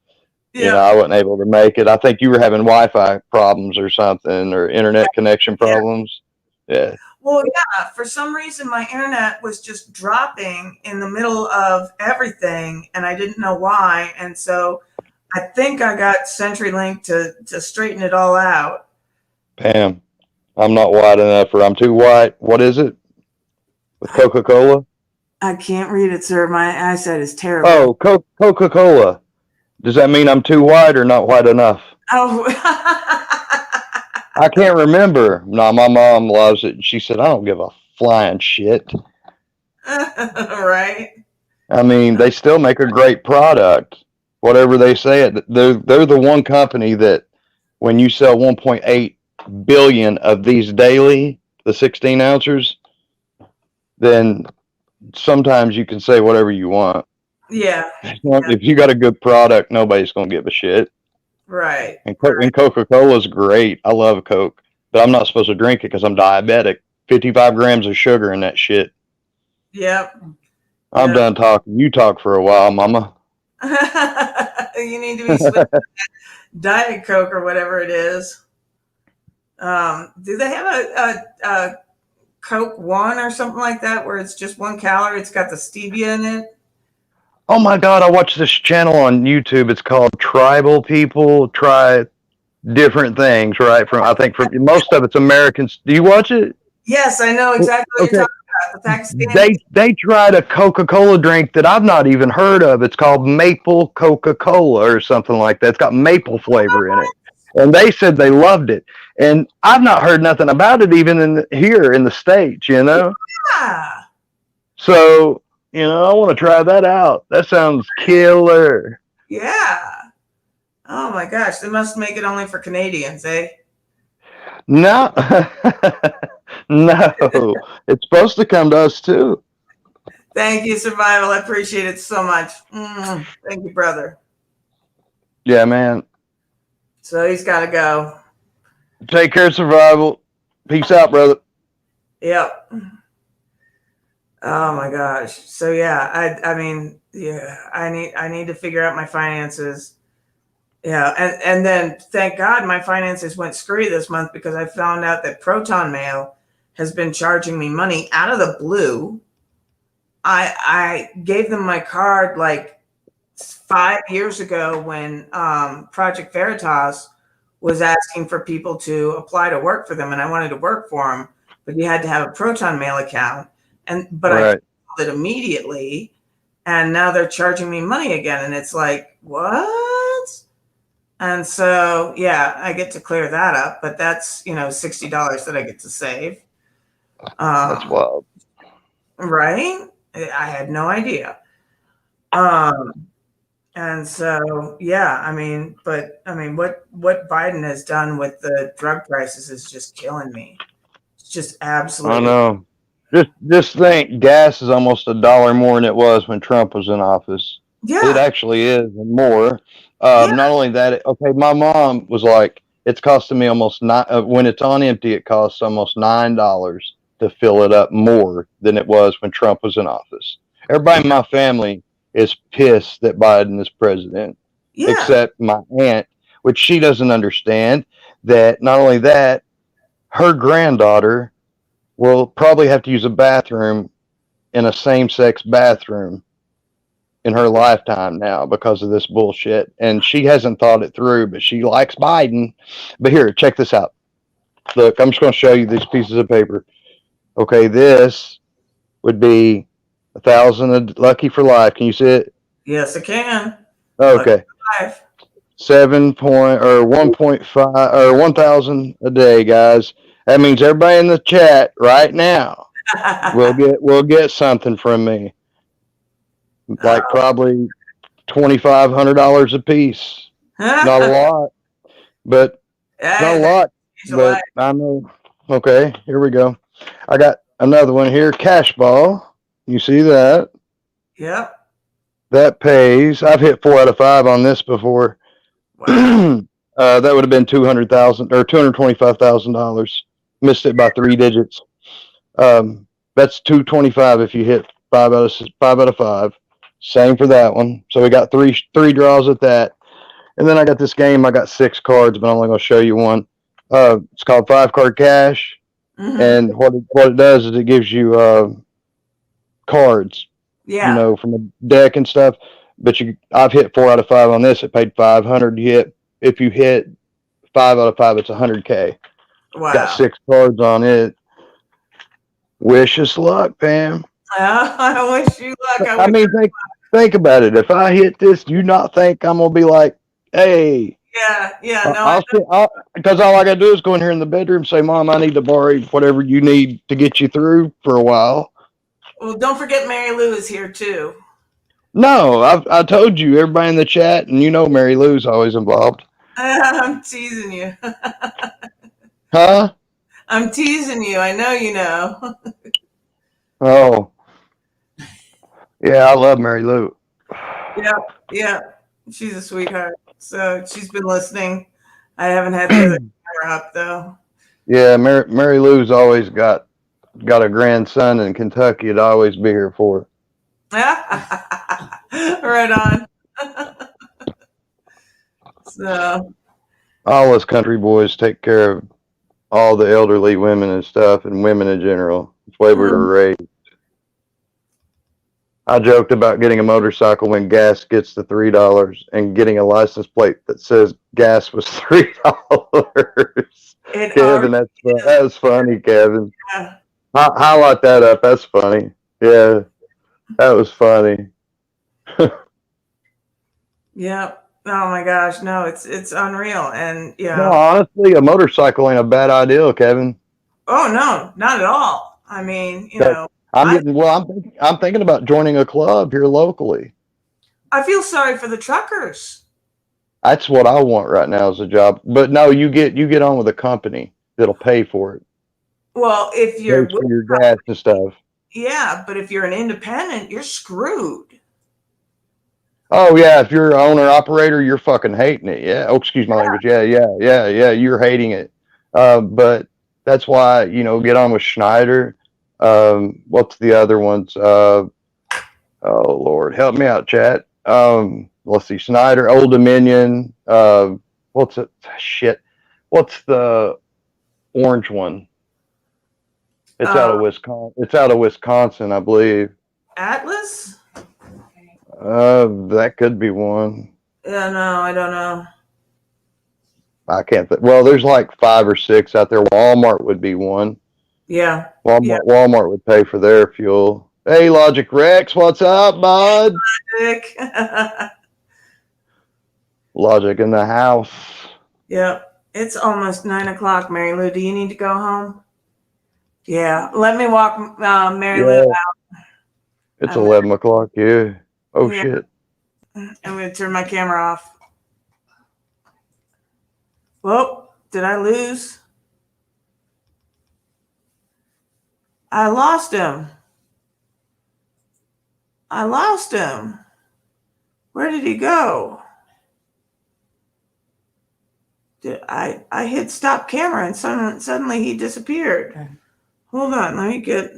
you know, I wasn't able to make it. I think you were having Wi-Fi problems or something, or internet connection problems. Yeah. Well, yeah, for some reason my internet was just dropping in the middle of everything and I didn't know why. And so I think I got CenturyLink to straighten it all out. Pam, I'm not white enough, or I'm too white. What is it? With Coca-Cola? I can't read it, sir. My eyesight is terrible. Oh, Coca-Cola. Does that mean I'm too white or not white enough? Oh, I can't remember. No, my mom loves it. She said, I don't give a flying shit. Right? I mean, they still make a great product. Whatever they say, they're the one company that when you sell 1.8 billion of these daily, the 16 ounces, then sometimes you can say whatever you want. Yeah. If you got a good product, nobody's gonna give a shit. Right. And Coca-Cola is great. I love Coke, but I'm not supposed to drink it because I'm diabetic. 55 grams of sugar in that shit. Yep. I'm done talking. You talk for a while, Mama. You need to be switching Diet Coke or whatever it is. Do they have a Coke One or something like that where it's just 1 calorie? It's got the stevia in it. Oh my God, I watched this channel on YouTube. It's called Tribal People Try Different Things, right? From I think from most of it's Americans. Do you watch it? Yes, I know exactly what Okay. you're talking about. The Pakistani. They tried a Coca-Cola drink that I've not even heard of. It's called Maple Coca-Cola or something like that. It's got maple flavor in it. And they said they loved it. And I've not heard nothing about it even here in the States, you know? Yeah. So, you know, I want to try that out. That sounds killer. Yeah. Oh my gosh, they must make it only for Canadians, eh? No. No. It's supposed to come to us too. Thank you, Survival. I appreciate it so much. Thank you, brother. Yeah, man. So he's got to go. Take care, Survival. Peace out, brother. Yep. Oh my gosh. So yeah, I mean, yeah, I need to figure out my finances. Yeah, and then thank God my finances went screwy this month because I found out that Proton Mail has been charging me money out of the blue. I gave them my card like 5 years ago when Project Veritas was asking for people to apply to work for them, and I wanted to work for them, but you had to have a Proton Mail account, but I canceled it immediately, and now they're charging me money again, and it's like, what? And so yeah, I get to clear that up, but that's $60 that I get to save. That's wild, right? I had no idea. And so, yeah, I mean, what Biden has done with the drug prices is just killing me. It's just absolutely. I know. Just think, gas is almost $1 more than it was when Trump was in office. Yeah. It actually is, and more. Not only that, okay, my mom was like, it's costing me almost when it's on empty, it costs almost $9 to fill it up more than it was when Trump was in office. Everybody in my family is pissed that Biden is president, except my aunt, which she doesn't understand that not only that, her granddaughter will probably have to use a bathroom in a same-sex bathroom in her lifetime now because of this bullshit. And she hasn't thought it through, but she likes Biden. But here, check this out. Look, I'm just going to show you these pieces of paper. Okay, this would be 1,000 lucky for life. Can you see it? Yes, I can. Okay. 1.5 or 1,000 a day, guys. That means everybody in the chat right now will get something from me. Like probably $2,500 a piece. Not a lot, but not a lot. But I know. Okay, here we go. I got another one here. Cash ball. You see that? Yep. That pays. I've hit 4 out of 5 on this before. Wow. That would have been $200,000 or $225,000. Missed it by 3 digits. That's $225 if you hit 5 out of 5. Same for that one. So we got three draws at that. And then I got this game. I got 6 cards, but I'm only going to show you one. It's called 5-card cash. Mm-hmm. And what it does is it gives you cards. Yeah. You know, from a deck and stuff. But I've hit 4 out of 5 on this. It paid $500. If you hit 5 out of 5, it's $100K. Wow. Got 6 cards on it. Wish us luck, Pam. I wish you luck. I mean, think about it. If I hit this, do you not think I'm gonna be like, hey, Yeah. No, Because all I got to do is go in here in the bedroom, say, "Mom, I need to borrow whatever you need to get you through for a while." well, don't forget Mary Lou is here too. No, I told you, everybody in the chat, and you know Mary Lou's always involved. I'm teasing you. Huh? I'm teasing you. I know you know. Oh, yeah, I love Mary Lou. Yeah. She's a sweetheart. So she's been listening. I haven't had the other camera up though. Yeah, Mary Lou's always got a grandson in Kentucky to always be here for. Right on. So All us country boys take care of all the elderly women and stuff, and women in general. It's the way we were raised. I joked about getting a motorcycle when gas gets to $3 and getting a license plate that says gas was $3. Kevin, that's funny, Kevin. Yeah. Highlight that up. That's funny. Yeah, that was funny. Yep. Oh my gosh, no, it's unreal. And No, honestly, a motorcycle ain't a bad idea, Kevin. Oh no, not at all. I mean, you know, I'm thinking about joining a club here locally. I feel sorry for the truckers. That's what I want right now as a job. But no, you get on with a company that'll pay for it. Well, if you're for your gas and stuff. Yeah, but if you're an independent, you're screwed. Oh yeah, if you're an owner operator, you're fucking hating it. Yeah. Oh, excuse my language. Yeah. You're hating it. But that's why, get on with Schneider. What's the other ones? Oh Lord, help me out, chat. Let's see, Schneider, Old Dominion. What's it? Shit. What's the orange one? It's out of Wisconsin. It's out of Wisconsin, I believe. Atlas? That could be one. Yeah, no, I don't know. I can't think. Well, there's like 5 or 6 out there. Walmart would be one. Yeah. Walmart would pay for their fuel. Hey, Logic Rex, what's up, bud? Logic. Logic in the house. Yep. It's almost 9 o'clock, Mary Lou. Do you need to go home? Yeah. Let me walk Mary Lou out. It's 11 o'clock, yeah. Oh, yeah. Shit. I'm going to turn my camera off. Whoa, did I lose? I lost him. Where did he go? I hit stop camera and suddenly he disappeared. Okay. Hold on, let me get...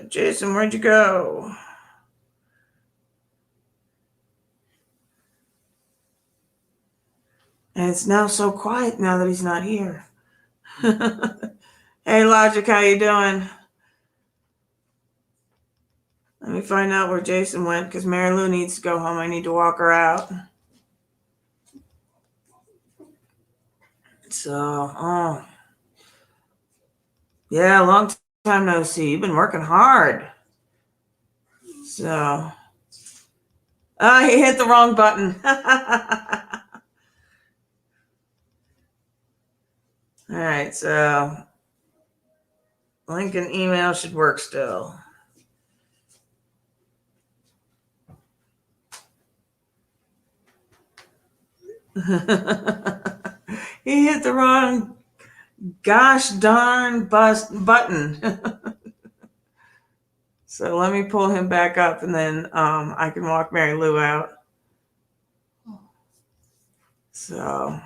Jason, where'd you go? And it's now so quiet now that he's not here. Hey, Logic, how you doing? Let me find out where Jason went because Mary Lou needs to go home. I need to walk her out. So, yeah, long time no see. You've been working hard. So, he hit the wrong button. All right, so link and email should work still. He hit the wrong gosh darn button. So let me pull him back up and then I can walk Mary Lou out. So,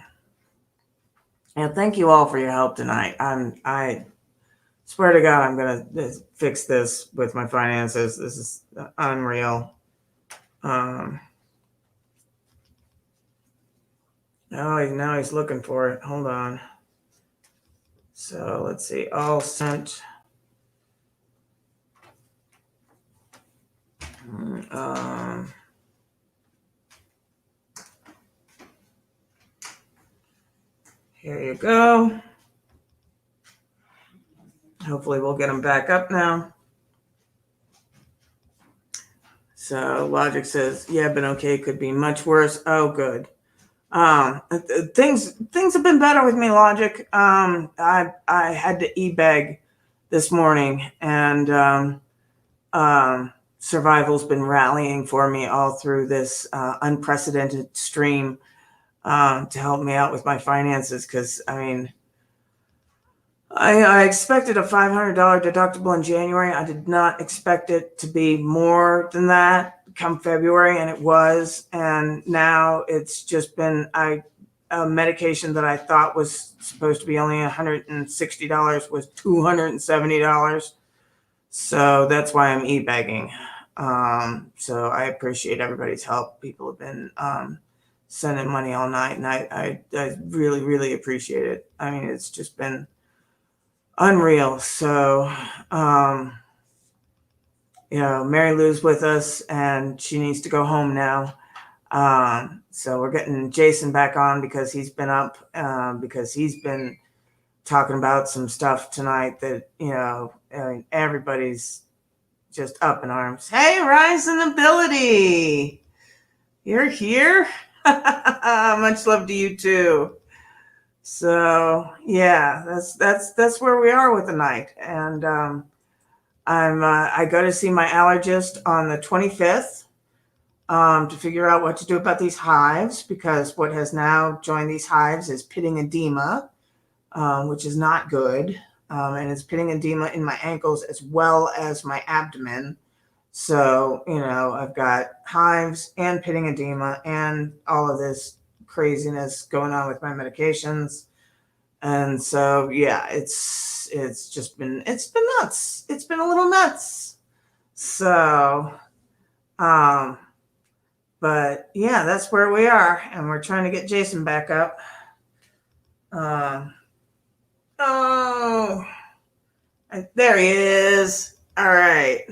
and thank you all for your help tonight. I swear to God, I'm going to fix this with my finances. This is unreal. Oh, now he's looking for it. Hold on. So let's see. All sent. Here you go. Hopefully we'll get him back up now. So Logic says, yeah, been okay. Could be much worse. Oh, good. Things have been better with me, Logic. I had to e-beg this morning, and Survival's been rallying for me all through this unprecedented stream to help me out with my finances. Because I mean, I expected a $500 deductible in January. I did not expect it to be more than that come February, and it was. And now it's just been a medication that I thought was supposed to be only $160 was $270. So that's why I'm e-begging. So I appreciate everybody's help. People have been sending money all night, and I really, really appreciate it. I mean, it's just been unreal. So, Mary Lou's with us, and she needs to go home now. So we're getting Jason back on because he's been up, because he's been talking about some stuff tonight that, I mean, everybody's just up in arms. Hey, Rise and Ability, you're here. Much love to you too. So yeah, that's where we are with the night. And I go to see my allergist on the 25th to figure out what to do about these hives, because what has now joined these hives is pitting edema, which is not good. And it's pitting edema in my ankles as well as my abdomen. So, I've got hives and pitting edema and all of this craziness going on with my medications. And so, yeah, it's been nuts. It's been a little nuts. So, but yeah, that's where we are. And we're trying to get Jason back up. There he is. All right.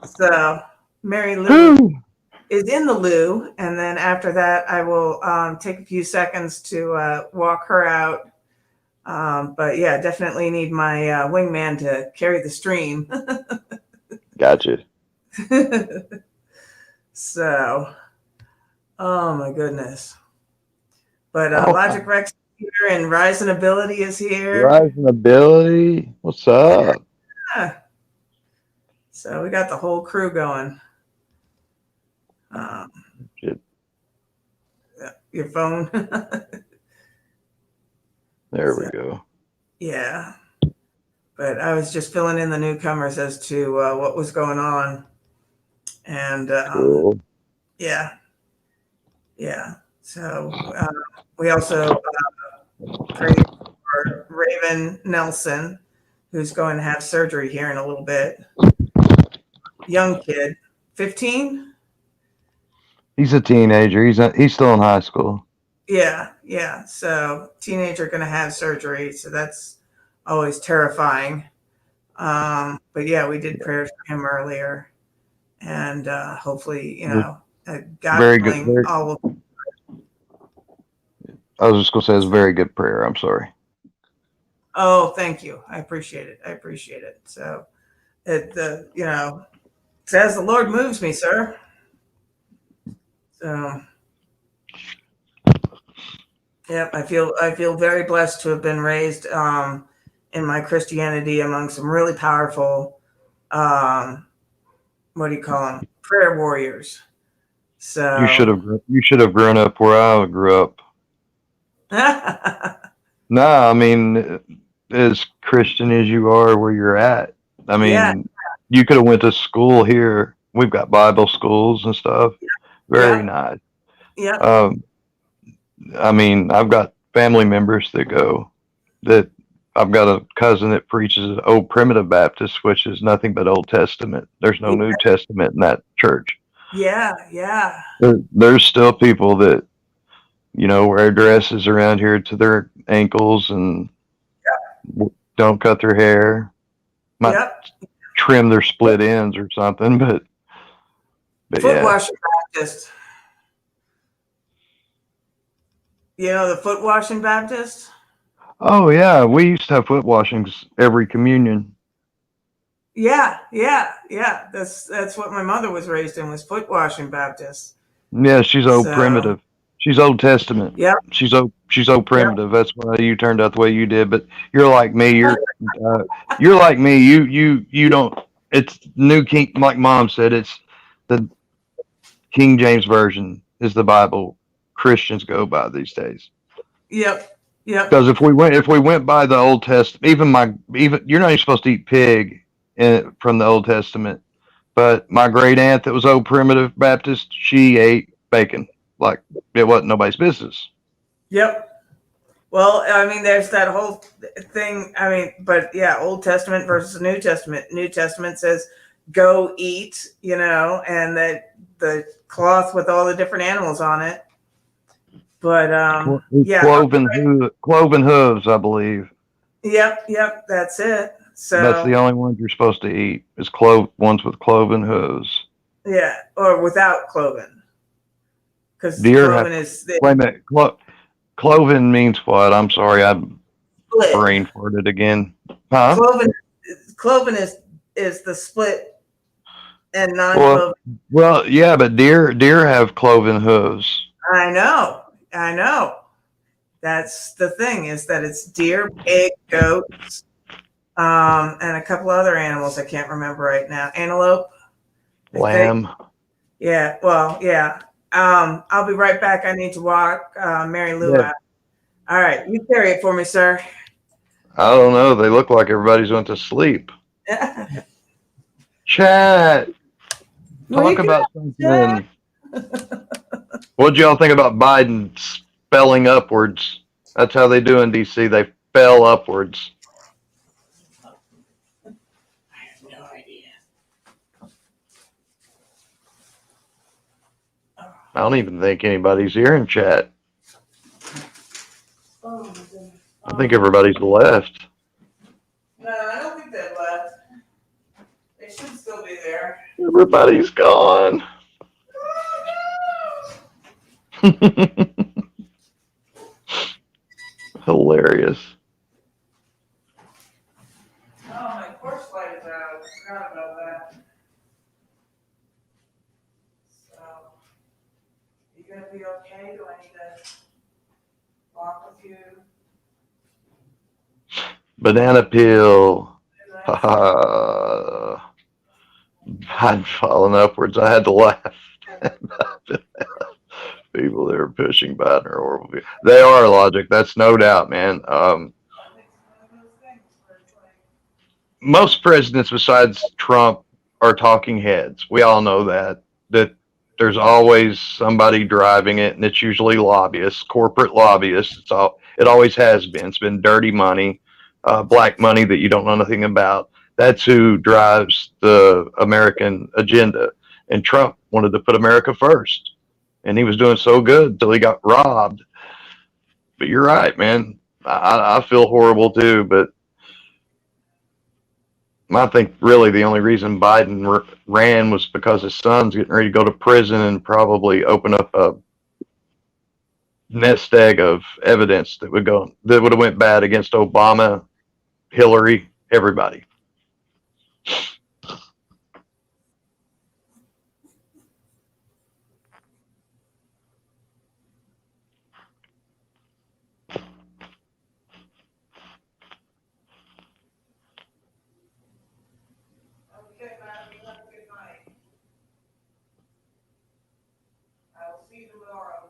So Mary Lou is in the loo, and then after that, I will take a few seconds to walk her out. But yeah, definitely need my wingman to carry the stream. Gotcha. So, oh my goodness. But Oh, Logic Rex is here, and Rise and Ability is here. Rise and Ability. What's up? Yeah. So we got the whole crew going. Your phone. There we go. Yeah. But I was just filling in the newcomers as to what was going on. And Cool. yeah. So we also prayed for Raven Nelson, who's going to have surgery here in a little bit. Young kid, 15. He's a teenager. He's still in high school. Yeah. So teenager going to have surgery. So that's always terrifying. But yeah, we did prayers for him earlier, and hopefully, God Very willing, good. all will. I was just gonna say it's a very good prayer. I'm sorry. Oh, thank you. I appreciate it. So it, says the Lord moves me, sir. So, yep, I feel very blessed to have been raised in my Christianity among some really powerful, what do you call them? Prayer warriors. So You should have grown up where I grew up. No, I mean, as Christian as you are where you're at, I mean, you could have went to school here. We've got Bible schools and stuff. Very nice. Yeah. I mean, I've got family members that I've got a cousin that preaches at Old Primitive Baptist, which is nothing but Old Testament. There's no New Testament in that church. Yeah. There's still people that, wear dresses around here to their ankles and don't cut their hair. Might trim their split ends or something, but foot washing Baptist. The foot washing Baptist? Oh yeah, we used to have foot washings every communion. Yeah, yeah, yeah. That's what my mother was raised in, was foot washing Baptist. Yeah, she's old So, primitive. She's Old Testament. yep, She's old yep. primitive. That's why you turned out the way you did. But you're like me. You're like me. You don't. It's New King. Like Mom said, it's the King James version is the Bible Christians go by these days. Yep, yep, Because if we went by the Old Testament, even you're not even supposed to eat pig from the Old Testament. But my great aunt that was old primitive Baptist, she ate bacon like it wasn't nobody's business. yep. Well, I mean, there's that whole thing. I mean, but yeah, Old Testament versus New Testament. New Testament says, "Go eat," and that the cloth with all the different animals on it. But yeah, Cloven hooves, I believe. yep, yep, that's it. That's the So only ones you're supposed to eat is ones with cloven hooves. yeah, or without cloven, because Deer have cloven is the wait a minute. Cloven means what? I'm sorry, I split. brain farted again. Huh? Cloven, cloven is the split, and Well, non-cloven. well, yeah, but deer have cloven hooves. I know. That's the thing, is that it's deer, pig, goats, and a couple other animals I can't remember right now. Antelope, I think. Lamb. Yeah. Well, yeah. I'll be right back. I need to walk Mary Lou Yeah. out. All right, you carry it for me, sir. I don't know. They look like everybody's went to sleep. Chat. Talk Wake about up, Jack. something. What'd y'all think about Biden spelling upwards? That's how they do in DC. They fell upwards. I have no idea. I don't even think anybody's here in chat. Oh, my goodness. I think everybody's left. No, I don't think they've left. They should still be there. Everybody's gone. Hilarious. Oh, my porch light is out. I forgot about that. So, you gonna be okay? Do I need to walk with you? Banana peel. I'm falling upwards. I had to laugh. People that are pushing Biden are horrible. They are logic. That's no doubt, man. Most presidents besides Trump are talking heads. We all know that. That there's always somebody driving it, and it's usually lobbyists, corporate lobbyists. It always has been. It's been dirty money, black money that you don't know nothing about. That's who drives the American agenda. And Trump wanted to put America first, and he was doing so good until he got robbed. But you're right, man. I feel horrible too, but I think really the only reason Biden ran was because his son's getting ready to go to prison and probably open up a nest egg of evidence that would have went bad against Obama, Hillary, everybody. Okay, madam, you have a good night. I will see you tomorrow.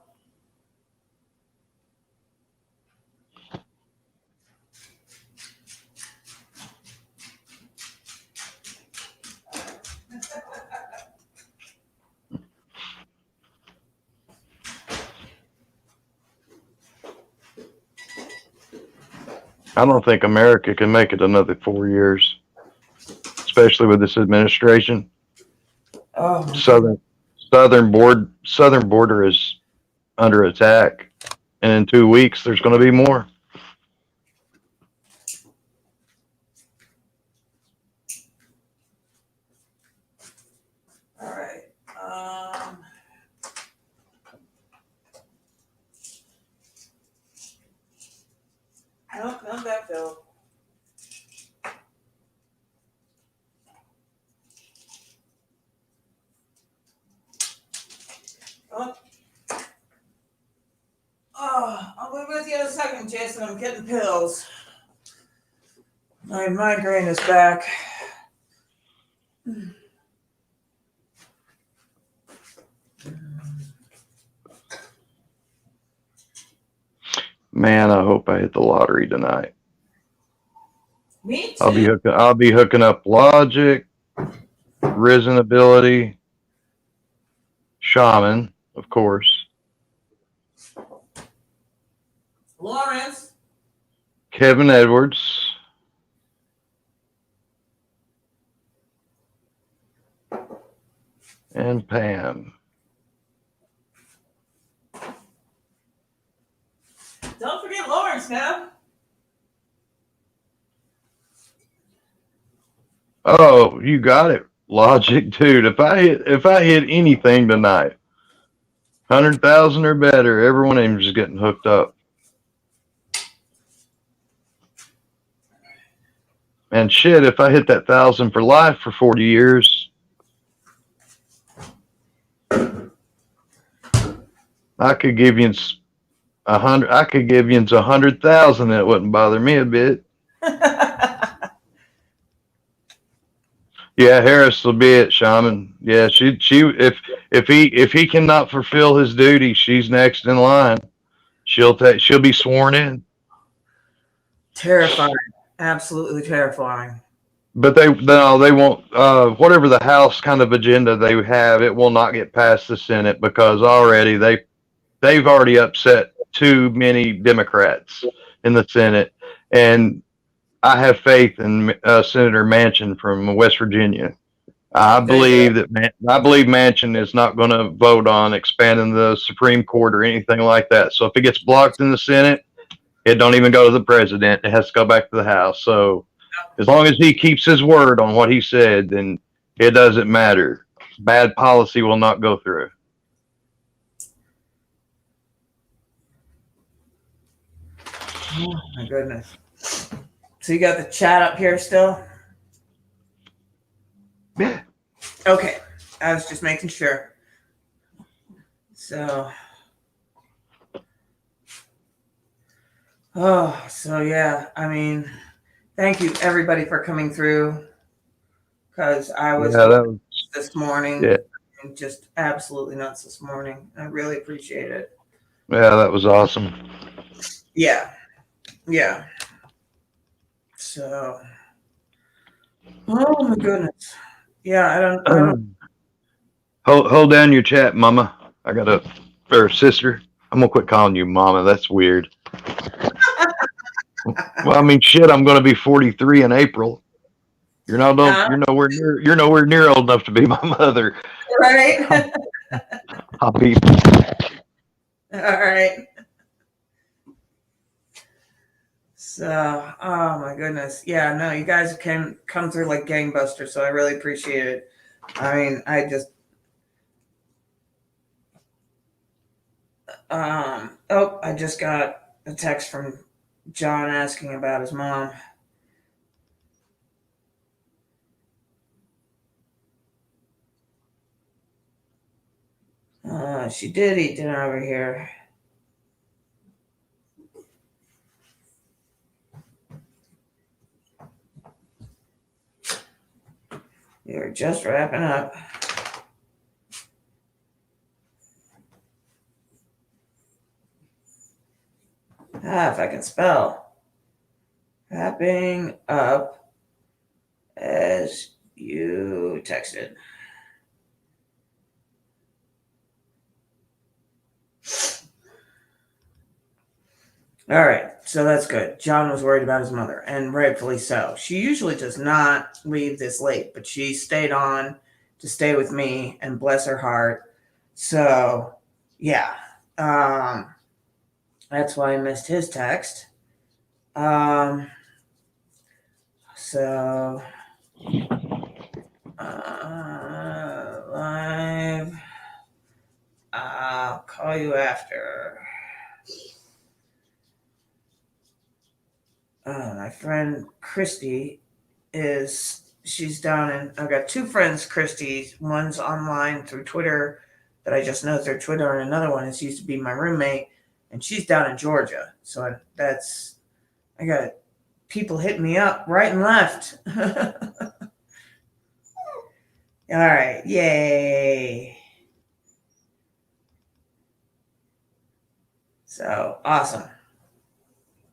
I don't think America can make it another 4 years, especially with this administration. Oh, Southern border is under attack, and in 2 weeks there's going to be more. all right. I don't know that, Bill. morning, Jason. I'm getting pills. My migraine is back. Man, I hope I hit the lottery tonight. Me too. I'll be hooking up Logic, Risen Ability, Shaman, of course, Lawrence. Kevin Edwards, and Pam. Don't forget Lawrence now. Oh, you got it, Logic, dude. If I hit anything tonight, 100,000 or better, every one of them is getting hooked up. And shit, if I hit that 1,000 for life for 40 years, I could give you 100. I could give you 100,000. That wouldn't bother me a bit. Yeah, Harris will be it, Shaman. Yeah, she if he cannot fulfill his duty, she's next in line. She'll be sworn in. Terrifying. Absolutely terrifying. But they won't. Whatever the House kind of agenda they have, it will not get past the Senate because already they've already upset too many Democrats in the Senate, and I have faith in Senator Manchin from West Virginia. I believe Manchin is not going to vote on expanding the Supreme Court or anything like that. So if it gets blocked in the Senate, it don't even go to the president. It has to go back to the House. So as long as he keeps his word on what he said, then it doesn't matter. Bad policy will not go through. Oh my goodness. So you got the chat up here still? Yeah. Okay. I was just making sure. So yeah, I mean, thank you everybody for coming through because I was this morning and just absolutely nuts this morning. I really appreciate it. Yeah, that was awesome. Yeah. So, oh my goodness. Yeah, I don't. Hold down your chat, Mama. Or sister. I'm gonna quit calling you Mama. That's weird. Well, I mean, shit. I'm gonna be 43 in April. You're nowhere near old enough to be my mother. Right. I'll be. All right. So, oh my goodness. Yeah, no, you guys can come through like gangbusters, so I really appreciate it. I mean, I just I just got a text from John asking about his mom. She did eat dinner over here. You're just wrapping up. If I can spell. Wrapping up as you texted. All right, so that's good. John was worried about his mother, and rightfully so. She usually does not leave this late, but she stayed on to stay with me, and bless her heart. So, yeah, that's why I missed his text. So, live. I'll call you after. My friend Christy she's down in, I've got two friends, Christy. One's online through Twitter that I just know through Twitter, and another one used to be my roommate. and she's down in Georgia. So I got people hitting me up right and left. All right, yay. So awesome.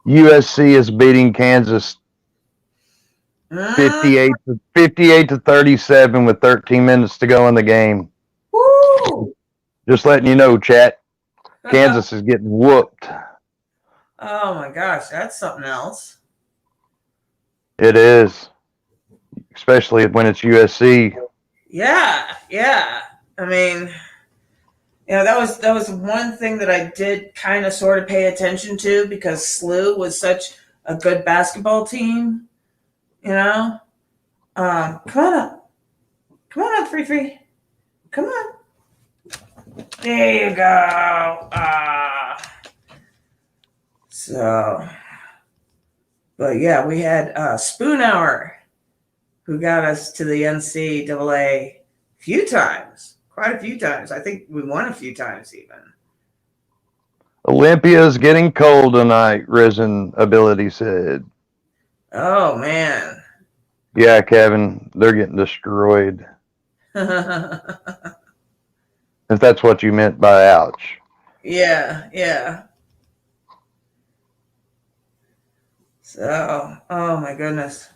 USC is beating Kansas 58 to 37 with 13 minutes to go in the game. Woo! Just letting you know, chat. Kansas is getting whooped. Oh my gosh, that's something else. It is, especially when it's USC. Yeah. I mean, that was one thing that I did kind of sort of pay attention to because SLU was such a good basketball team. Come on up, Free. Come on. There you go. But yeah, we had Spoon Hour, who got us to the NCAA quite a few times. I think we won a few times even. Olympia's getting cold tonight, Risen Ability said. Oh, man. Yeah, Kevin, they're getting destroyed. If that's what you meant by ouch. Yeah. So, oh my goodness.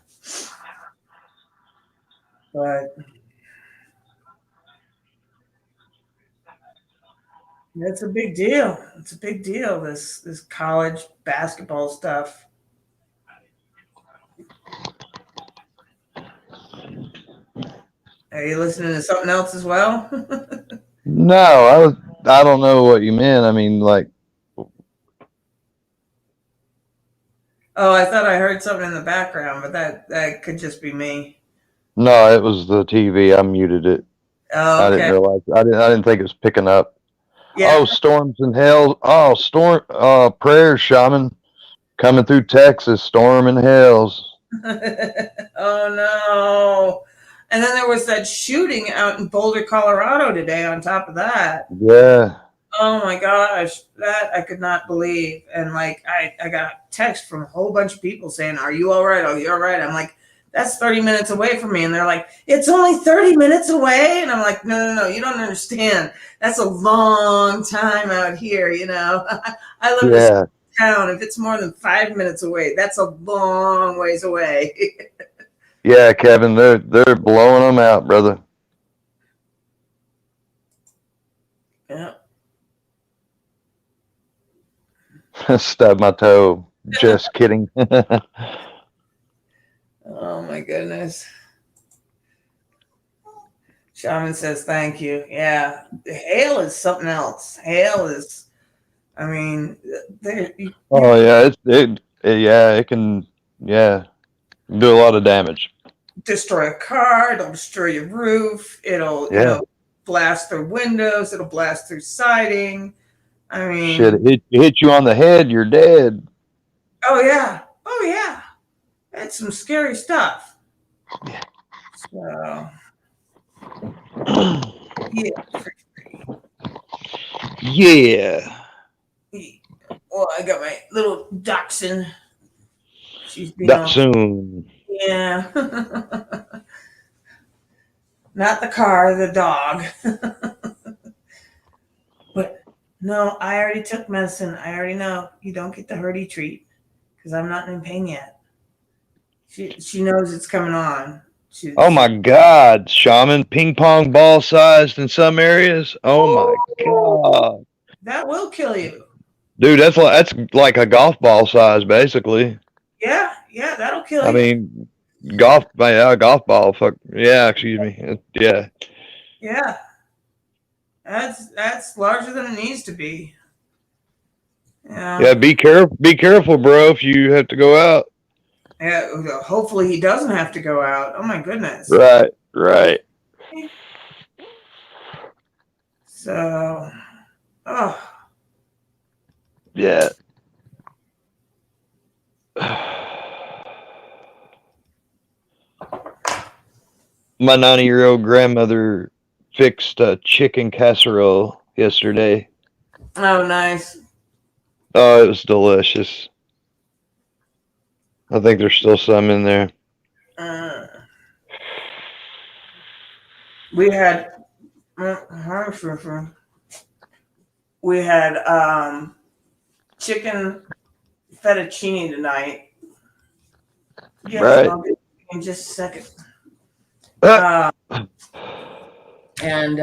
But it's a big deal. It's a big deal, this college basketball stuff. Are you listening to something else as well? No, I don't know what you meant. I mean, like. Oh, I thought I heard something in the background, but that could just be me. No, it was the TV. I muted it. Oh, okay. I didn't realize. I didn't think it was picking up. Yeah. Oh, storms and hail. Oh, storm. Prayers, shaman, coming through Texas. Storm and hails. Oh no! And then there was that shooting out in Boulder, Colorado today. On top of that. Yeah. Oh my gosh, that I could not believe. And like I got a text from a whole bunch of people saying, "Are you all right? Are you all right?" I'm like, "That's 30 minutes away from me." And they're like, "It's only 30 minutes away." And I'm like, No, you don't understand. That's a long time out here, I live in a town. If it's more than 5 minutes away, that's a long ways away. Yeah, Kevin, they're blowing them out, brother. Yeah. Stub my toe. Just kidding. Oh my goodness. Shaman says thank you. Yeah. Hail is something else. Hail is, I mean, oh yeah, it can do a lot of damage. Destroy a car, it'll destroy your roof, it'll blast through windows, it'll blast through siding. I mean, shit, it hit you on the head, you're dead. Oh yeah. That's some scary stuff. Yeah. So yeah. Well, I got my little dachshund. She's being dachshund. Yeah. Not the car, the dog. But no, I already took medicine. I already know you don't get the Herdy treat because I'm not in pain yet. She knows it's coming on. Oh my God, shaman, ping pong ball sized in some areas. Oh my God, that will kill you, dude. That's like a golf ball size, basically. Yeah, that'll kill you. I mean, golf ball. Fuck yeah, excuse me. Yeah. Yeah, that's larger than it needs to be. Yeah, be careful, bro. If you have to go out. Yeah, hopefully he doesn't have to go out. Oh my goodness. Right. So, yeah. My 90-year-old grandmother fixed a chicken casserole yesterday. Oh, nice. Oh, it was delicious. I think there's still some in there. We had chicken fettuccine tonight. Yes, Right. I'll get in just a second. Ah. And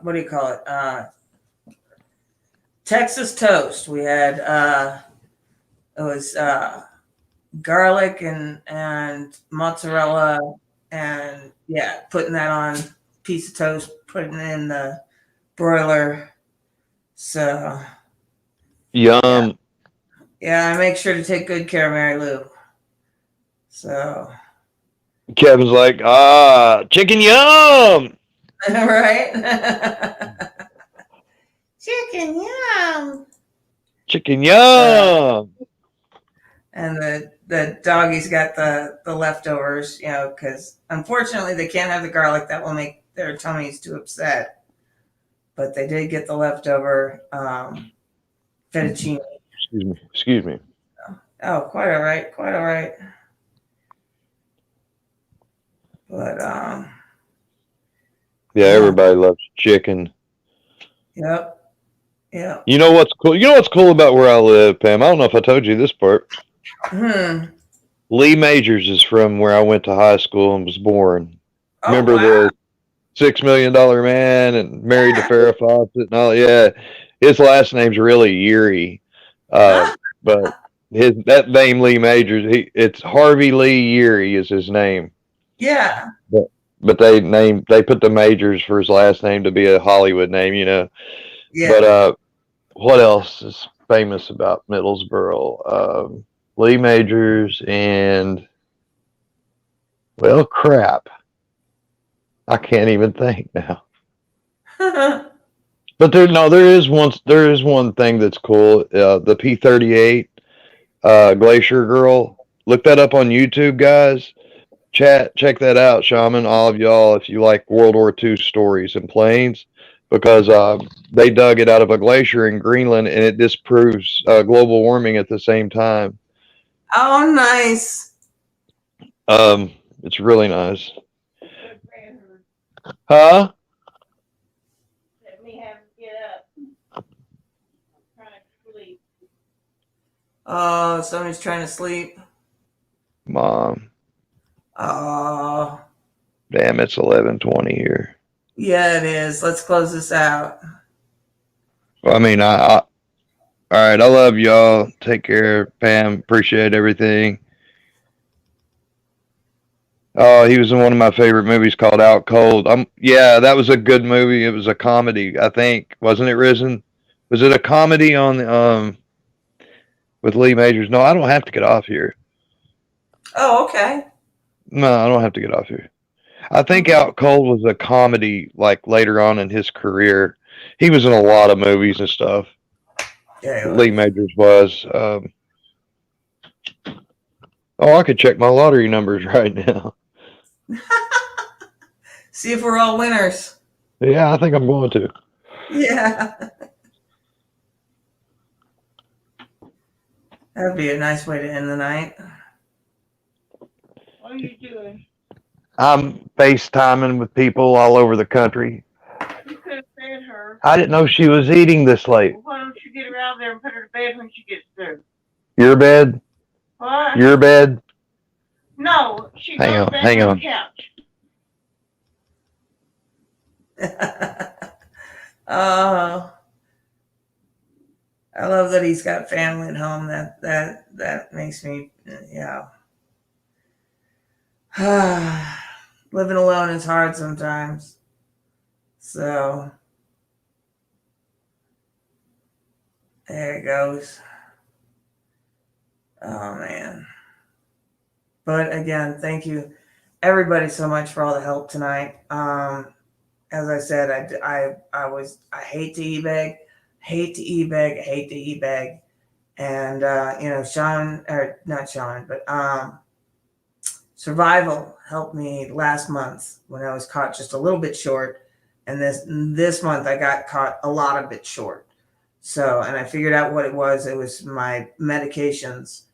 what do you call it? Texas toast. We had it was garlic and mozzarella, and yeah, putting that on a piece of toast, putting it in the broiler. So Yum. yeah, I make sure to take good care of Mary Lou. So Kevin's like, chicken yum. right. Chicken yum. Chicken yum. And the doggies got the leftovers, because unfortunately they can't have the garlic. That will make their tummies too upset. But they did get the leftover fettuccine. Excuse me. Oh, quite all right, quite all right. But yeah, everybody loves chicken. Yep. Yeah. You know what's cool? You know what's cool about where I live, Pam? I don't know if I told you this part. Lee Majors is from where I went to high school and was born. Oh, remember wow. the $6 Million Man and married to Farrah Fawcett and all? Yeah, his last name's really Urey, but that name Lee Majors, it's Harvey Lee Urey is his name. Yeah. But they put the Majors for his last name to be a Hollywood name, Yeah. But what else is famous about Middlesboro? Lee Majors and, well, crap. I can't even think now. But there is one thing that's cool. The P-38 Glacier Girl. Look that up on YouTube, guys. Check that out, Shaman. All of y'all, if you like World War II stories and planes, because they dug it out of a glacier in Greenland, and it disproves global warming at the same time. Oh, nice. It's really nice. Huh? Let me have him get up. I'm trying to sleep. Oh, somebody's trying to sleep. Mom. Oh. Damn, it's 11:20 here. Yeah, it is. Let's close this out. Well, I mean, all right. I love y'all. Take care, Pam. Appreciate everything. Oh, he was in one of my favorite movies called Out Cold. Yeah, that was a good movie. It was a comedy, I think. Wasn't it, Risen? Was it a comedy on with Lee Majors? No, I don't have to get off here. Oh, okay. No, I don't have to get off here. I think Out Cold was a comedy like later on in his career. He was in a lot of movies and stuff. Yeah, Lee Majors was. I could check my lottery numbers right now. See if we're all winners. Yeah, I think I'm going to. Yeah. That'd be a nice way to end the night. What are you doing? I'm FaceTiming with people all over the country. You could have fed her. I didn't know she was eating this late. Well, why don't you get her out of there and put her to bed when she gets through? Your bed? What? Your bed? No, she goes Hang on, back hang on on. the couch. Oh, I love that he's got family at home. That makes me, yeah. Living alone is hard sometimes. So there it goes. Oh man. But again, thank you everybody so much for all the help tonight. As I said, I hate to e-bag, and Sean, or not Sean, but Survival helped me last month when I was caught just a little bit short, and this month I got caught a lot of bit short. So, and I figured out what it was. It was my medications.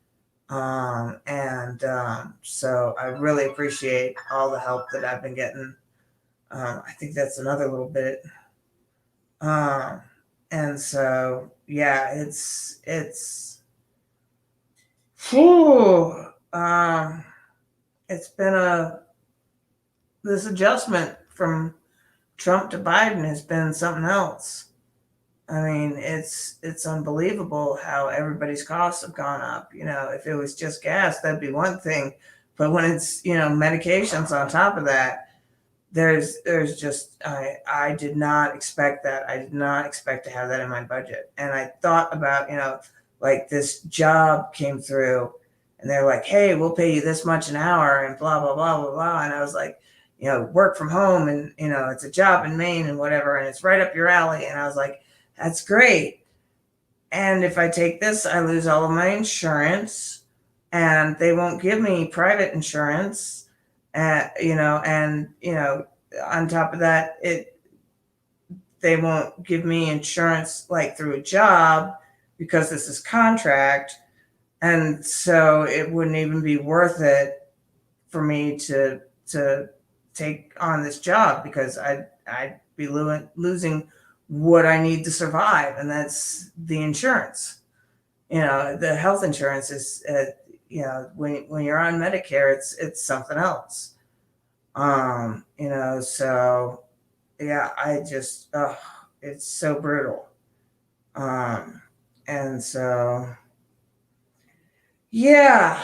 So I really appreciate all the help that I've been getting. I think that's another little bit. And so, yeah, whew, it's been this adjustment from Trump to Biden has been something else. I mean, it's unbelievable how everybody's costs have gone up. If it was just gas, that'd be one thing, but when it's medications on top of that, there's just I did not expect that. I did not expect to have that in my budget, and I thought about like this job came through, and they're like, hey, we'll pay you this much an hour, and blah blah blah blah blah, and I was like, work from home, and it's a job in Maine and whatever, and it's right up your alley, and I was like, that's great. And if I take this, I lose all of my insurance, and they won't give me private insurance. On top of that, they won't give me insurance like through a job because this is contract. And so it wouldn't even be worth it for me to take on this job because I'd be losing what I need to survive, and that's the insurance. The health insurance is, when you're on Medicare, it's something else. So yeah, I just, it's so brutal. And so, yeah,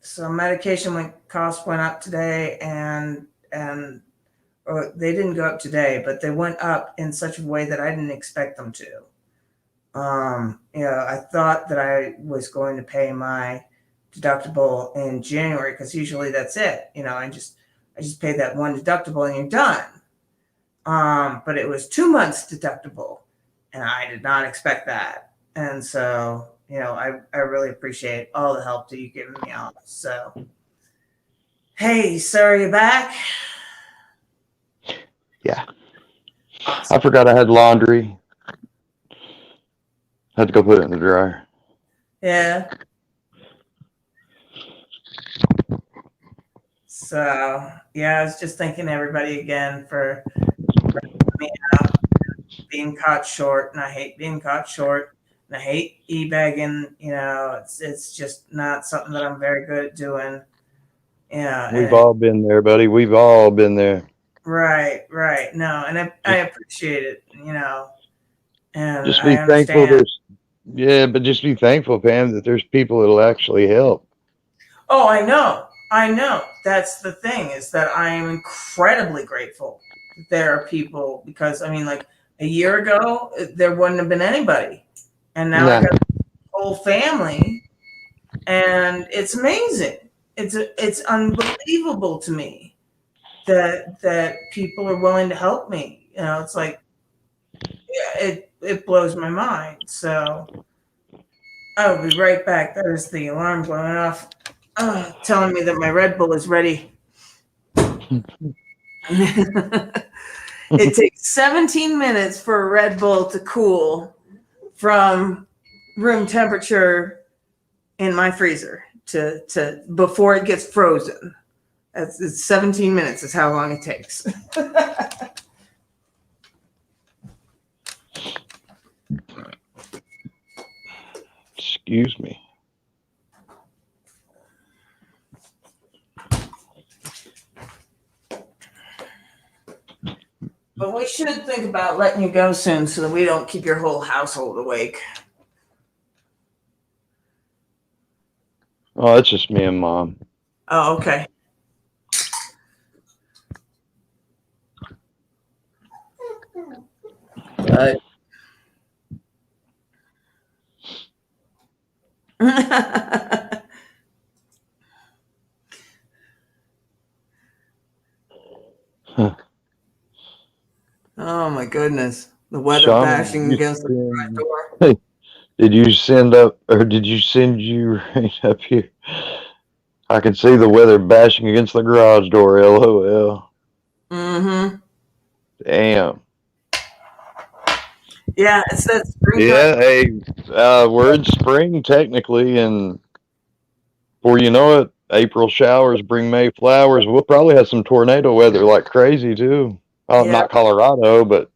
so medication costs went up today, and or they didn't go up today, but they went up in such a way that I didn't expect them to. I thought that I was going to pay my deductible in January because usually that's it. I just pay that one deductible and you're done. But it was 2 months deductible, and I did not expect that. And so, I really appreciate all the help that you've given me on this. So, hey, sorry you're back. Yeah. Awesome. I forgot I had laundry. Had to go put it in the dryer. Yeah. So, yeah, I was just thanking everybody again for me out, being caught short, and I hate being caught short, and I hate e-bagging. It's just not something that I'm very good at doing. We've all been there, buddy. We've all been there. Right. No, and I appreciate it, and Just be I thankful understand. but just be thankful, Pam, that there's people that'll actually help. Oh, I know. That's the thing, is that I am incredibly grateful that there are people, because like a year ago, there wouldn't have been anybody. And now I got a whole family, and it's amazing. It's unbelievable to me that people are willing to help me. It's like, yeah, it blows my mind. So I'll be right back. There's the alarm going off, telling me that my Red Bull is ready. It takes 17 minutes for a Red Bull to cool from room temperature in my freezer to before it gets frozen. It's 17 minutes is how long it takes. Excuse me. But we should think about letting you go soon so that we don't keep your whole household awake. Oh, it's just me and Mom. Oh, okay. Right. Huh. Oh my goodness. The weather Shaman, bashing you against the send- front door. Did you send you right up here? I can see the weather bashing against the garage door. LOL. Mm-hmm. Damn. Yeah, it's that springtime. Yeah, hey, we're in spring technically, and before you know it, April showers bring May flowers. We'll probably have some tornado weather like crazy too. Oh, Yeah. not Colorado, but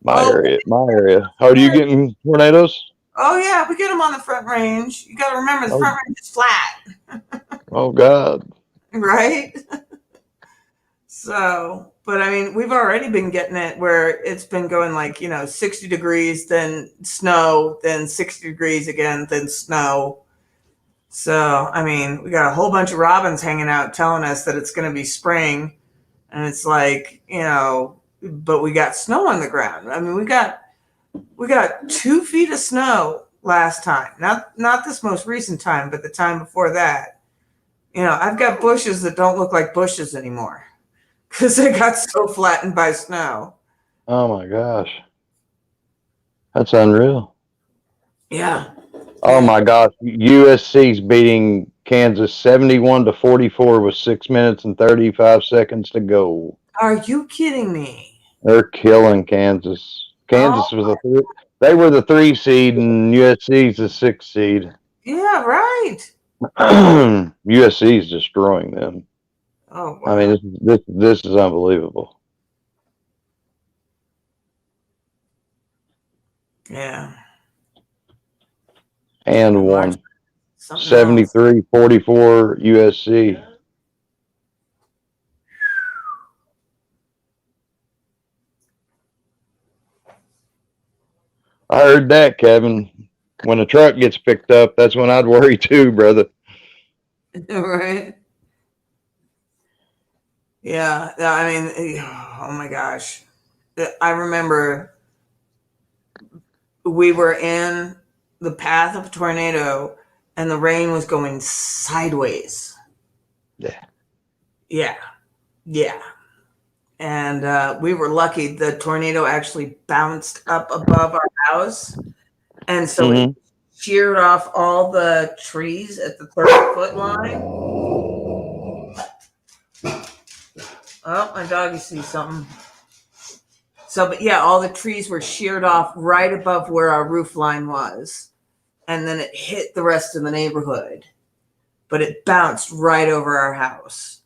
my Oh, area. My area. Oh, do you getting tornadoes? Oh yeah, we get them on the Front Range. You got to remember the Oh, Front Range is flat, oh God. right? So, but I mean, we've already been getting it where it's been going like 60 degrees, then snow, then 60 degrees again, then snow. So, I mean, we got a whole bunch of robins hanging out telling us that it's going to be spring, and it's like but we got snow on the ground. I mean, we got 2 feet of snow last time. Not this most recent time, but the time before that. I've got bushes that don't look like bushes anymore because they got so flattened by snow. Oh my gosh. That's unreal. Yeah. Oh my gosh. USC's beating Kansas 71-44 with 6 minutes and 35 seconds to go. Are you kidding me? They're killing Kansas. Kansas they were the 3 seed and USC's the 6 seed. Yeah, right. USC's destroying them. Oh wow. I mean, this is unbelievable. Yeah. And won 73-44 USC. I heard that, Kevin. When a truck gets picked up, that's when I'd worry too, brother. Right. Yeah. I mean, oh my gosh. I remember we were in the path of a tornado and the rain was going sideways. Yeah. Yeah. Yeah. And we were lucky. The tornado actually bounced up above our house. And so it sheared off all the trees at the 30-foot line. Oh, my doggy sees something. So, but yeah, all the trees were sheared off right above where our roof line was. And then it hit the rest of the neighborhood. But it bounced right over our house.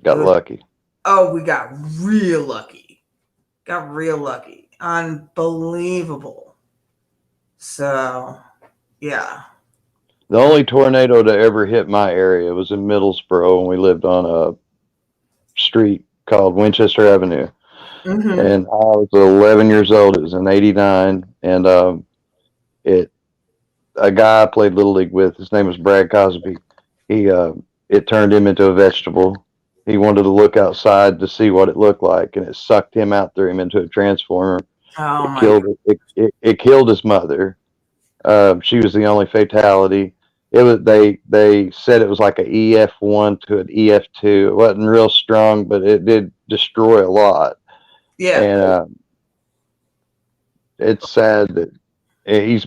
Got lucky. Oh, we got real lucky. Got real lucky. Unbelievable. So, yeah. The only tornado to ever hit my area was in Middlesboro, and we lived on a street called Winchester Avenue. Mm-hmm. And I was 11 years old. It was in '89, and a guy I played Little League with, his name was Brad Cosby. It turned him into a vegetable. He wanted to look outside to see what it looked like, and it sucked him out, threw him into a transformer. Oh, It killed his mother. She was the only fatality. It was they said it was like an EF1 to an EF2. It wasn't real strong, but it did destroy a lot. yeah. And it's sad that he's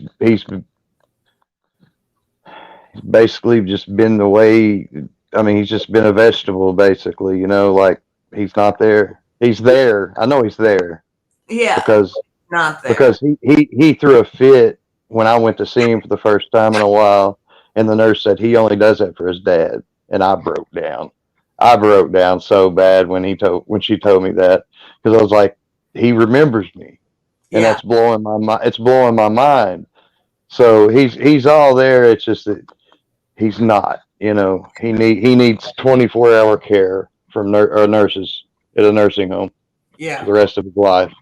basically just been the way. I mean, he's just been a vegetable, basically. Like he's not there. He's there. I know he's there. Yeah. Because not there. Because he threw a fit when I went to see him for the first time in a while, and the nurse said he only does that for his dad, and I broke down. I broke down so bad when she told me that, because I was like, he remembers me, and that's blowing my mind. It's blowing my mind. So he's all there. It's just that he's not. He needs 24-hour care from nurses at a nursing home for the rest of his life.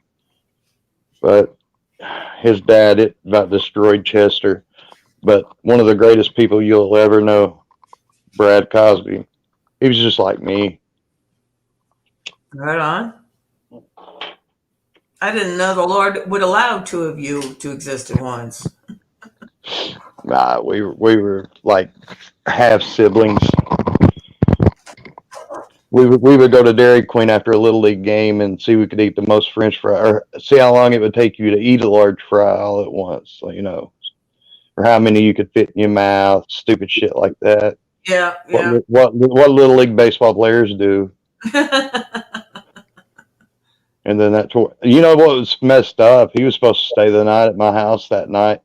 But his dad, it about destroyed Chester. But one of the greatest people you'll ever know, Brad Cosby, he was just like me. Right on. I didn't know the Lord would allow 2 of you to exist at once. Nah, we were like half siblings. We would go to Dairy Queen after a Little League game and see who could eat the most French fry, or see how long it would take you to eat a large fry all at once. So, or how many you could fit in your mouth, stupid shit like that. Yeah. What Little League baseball players do. And then you know what was messed up? He was supposed to stay the night at my house that night,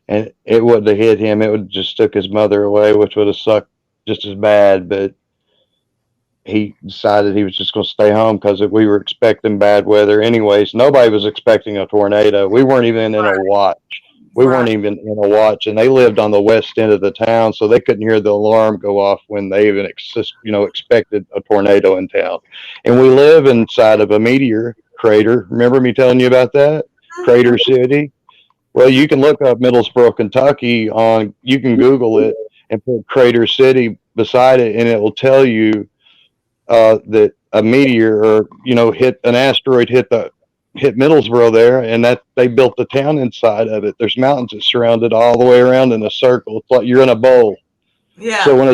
and it wouldn't have hit him. It would have just took his mother away, which would have sucked just as bad. But he decided he was just going to stay home because we were expecting bad weather anyways. Nobody was expecting a tornado. We weren't even in a watch. We weren't even in a watch, and they lived on the west end of the town, so they couldn't hear the alarm go off when they even expected a tornado in town. And we live inside of a meteor crater. Remember me telling you about that? Crater City. Well, you can look up Middlesboro, Kentucky you can Google it and put Crater City beside it, and it will tell you that a meteor hit an asteroid, hit Middlesboro there, and that they built the town inside of it. There's mountains that surround it all the way around in a circle. It's like you're in a bowl. Yeah. So when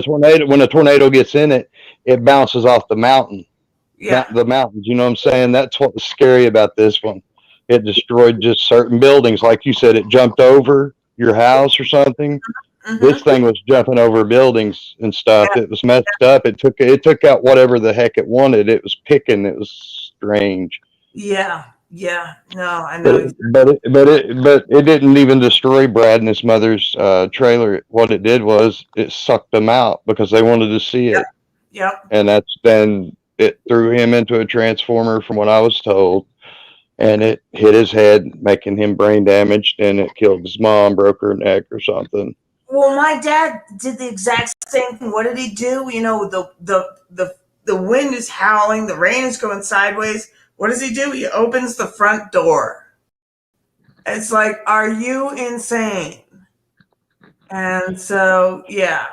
a tornado gets in it, it bounces off the mountain. Yeah. The mountains. You know what I'm saying? That's what was scary about this one. It destroyed just certain buildings, like you said. It jumped over your house or something. This thing was jumping over buildings and stuff. Yeah. It was messed up. It took out whatever the heck it wanted. It was picking. It was strange. Yeah. No, I know. But it didn't even destroy Brad and his mother's trailer. What it did was it sucked them out because they wanted to see it. Yep. And then it threw him into a transformer, from what I was told. And it hit his head, making him brain damaged, and it killed his mom, broke her neck or something. Well, my dad did the exact same thing. What did he do? You know, the wind is howling, the rain is going sideways. What does he do? He opens the front door. It's like, are you insane? And so, yeah,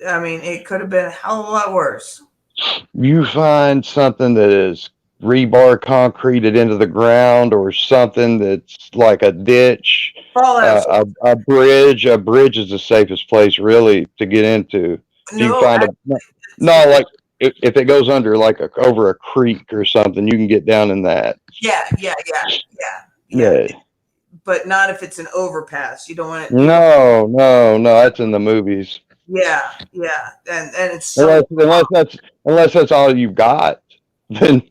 I mean, it could have been a hell of a lot worse. You find something that is rebar concreted into the ground, or something that's like a ditch, a bridge. A bridge is the safest place really to get into. Like if it goes under over a creek or something, you can get down in that. Yeah. But not if it's an overpass. You don't want it. No, that's in the movies. Yeah, and it's so unless that's all you've got, then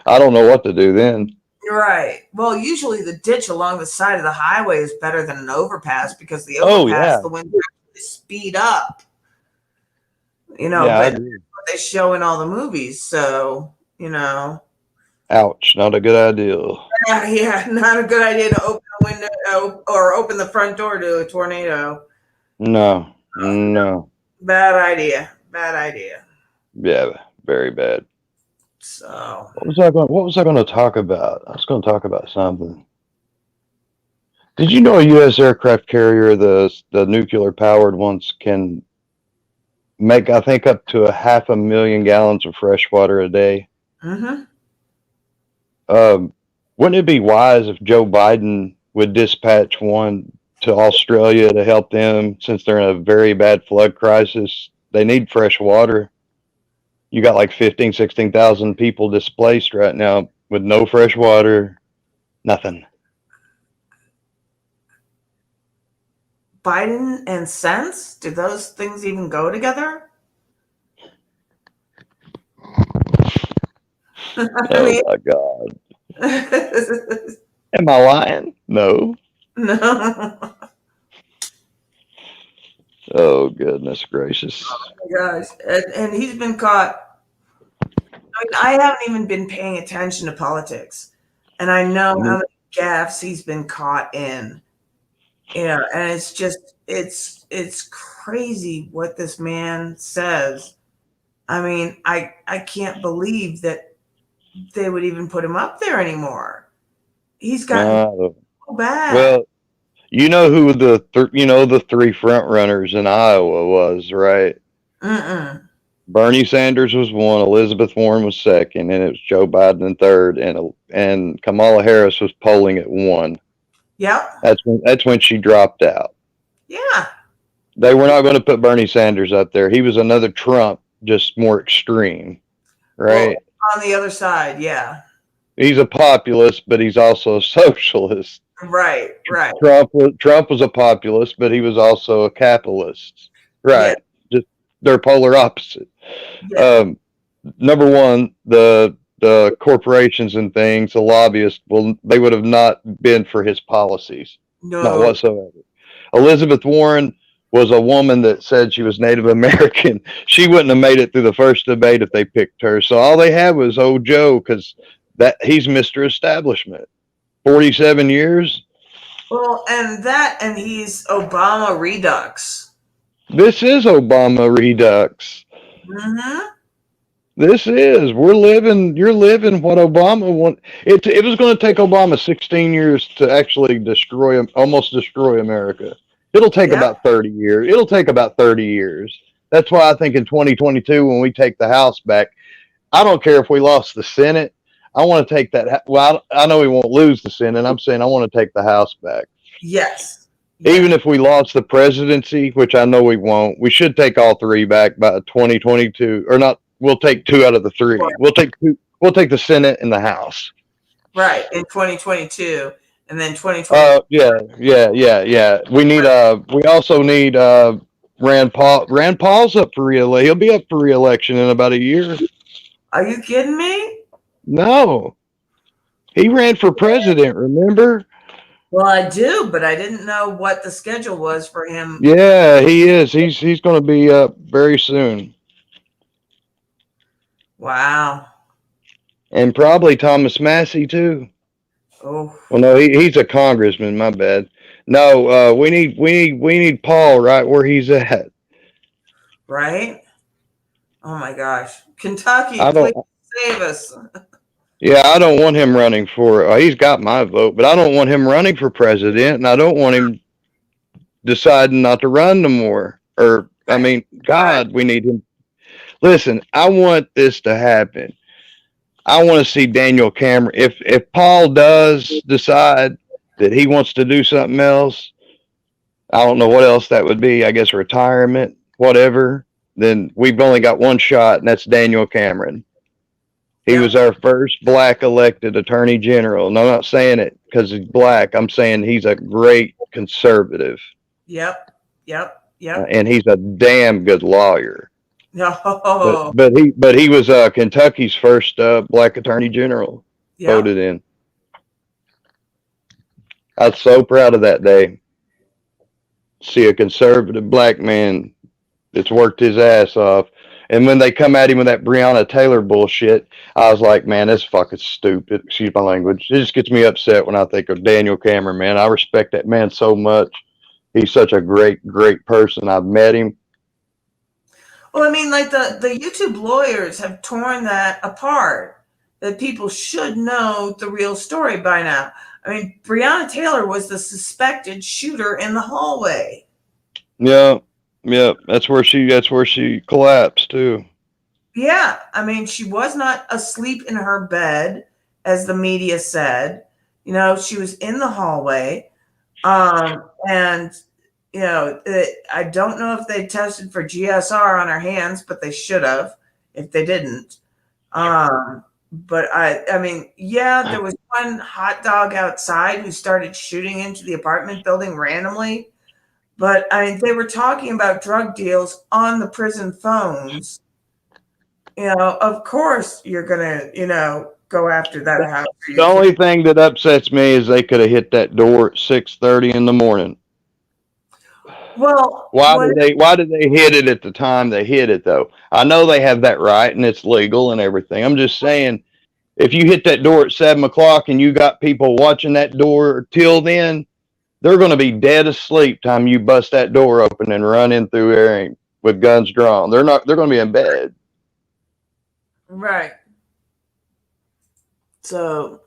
I don't know what to do then. You're right. Well, usually the ditch along the side of the highway is better than an overpass, because the overpass, the wind actually speed up. You know, but that's what they show in all the movies. So, you know. Ouch, not a good idea. Yeah, not a good idea to open a window or open the front door to a tornado. No. Bad idea. Yeah, very bad. So what was I going to talk about? I was going to talk about something. Did you know a U.S. aircraft carrier, the nuclear powered ones, can make, I think, up to 500,000 gallons of fresh water a day? Mm-hmm. Wouldn't it be wise if Joe Biden would dispatch one to Australia to help them, since they're in a very bad flood crisis? They need fresh water. You got like 16,000 people displaced right now with no fresh water, nothing. Biden and sense? Do those things even go together? Oh my God. Am I lying? No. Oh, goodness gracious. Oh my gosh. And he's been caught. I mean, I haven't even been paying attention to politics. And I know how many gaffes he's been caught in. Yeah, and it's just, it's crazy what this man says. I mean, I can't believe that they would even put him up there anymore. He's gotten so bad. Well, you know who the three front runners in Iowa was, right? Bernie Sanders was one, Elizabeth Warren was second, and it was Joe Biden in third, and Kamala Harris was polling at 1. Yep. That's when she dropped out. Yeah. They were not going to put Bernie Sanders up there. He was another Trump, just more extreme, right? Well, on the other side, yeah. He's a populist, but he's also a socialist. Right. Trump was a populist, but he was also a capitalist. Right. Yeah. Just they're polar opposite. Yeah. Number one, the the corporations and things, the lobbyists, well, they would have not been for his policies, not No. whatsoever. Elizabeth Warren was a woman that said she was Native American. She wouldn't have made it through the first debate if they picked her. So all they had was old Joe, because that he's Mr. Establishment. 47 years. Well, and he's Obama Redux. This is Obama Redux. Mm-hmm. This is you're living what Obama want. It was going to take Obama 16 years to actually almost destroy America. It'll take about 30 years. It'll take about 30 years. That's why I think in 2022, when we take the House back, I don't care if we lost the Senate. I want to take that. Well, I know we won't lose the Senate. I'm saying I want to take the House back. Yes. Even if we lost the presidency, which I know we won't, we should take all three back by 2022, or not. We'll take two out of the three. Sure. We'll take two. We'll take the Senate and the House. Right, in 2022, and then 2020. Yeah. We need. We also need Rand Paul. Rand Paul's up for reelection. He'll be up for reelection in about a year. Are you kidding me? No, he ran for president. Remember? Well, I do, but I didn't know what the schedule was for him. Yeah, he is. He's going to be up very soon. Wow. And probably Thomas Massey too. Oh. Well, no, he's a congressman. My bad. No, we need Paul right where he's at. Right. Oh my gosh, Kentucky, please save us. Yeah, I don't want him running for. He's got my vote, but I don't want him running for president, and I don't want him deciding not to run no more. Or, I mean, God, we need him. Listen, I want this to happen. I want to see Daniel Cameron. If Paul does decide that he wants to do something else, I don't know what else that would be. I guess retirement, whatever. Then we've only got one shot, and that's Daniel Cameron. He was our first black elected attorney general. And I'm not saying it because he's black. I'm saying he's a great conservative. Yep. And he's a damn good lawyer. No. But he was Kentucky's first black attorney general voted in. I was so proud of that day. See a conservative black man that's worked his ass off. And when they come at him with that Breonna Taylor bullshit, I was like, man, that's fucking stupid. Excuse my language. It just gets me upset when I think of Daniel Cameron, man. I respect that man so much. He's such a great, great person. I've met him. Well, I mean, like the YouTube lawyers have torn that apart, that people should know the real story by now. I mean, Breonna Taylor was the suspected shooter in the hallway. Yeah. That's where she collapsed too. Yeah. I mean, she was not asleep in her bed, as the media said. You know, she was in the hallway. And you know, I don't know if they tested for GSR on her hands, but they should have if they didn't. But I mean, yeah, there was one hot dog outside who started shooting into the apartment building randomly. But I mean, they were talking about drug deals on the prison phones. You know, of course you're gonna, go after that house. The only thing that upsets me is they could have hit that door at 6:30 in the morning. Well, why did they hit it at the time they hit it though? I know they have that right and it's legal and everything. I'm just saying, if you hit that door at 7 o'clock and you got people watching that door till then, they're going to be dead asleep time you bust that door open and run in through there with guns drawn. They're going to be in bed. Right. So,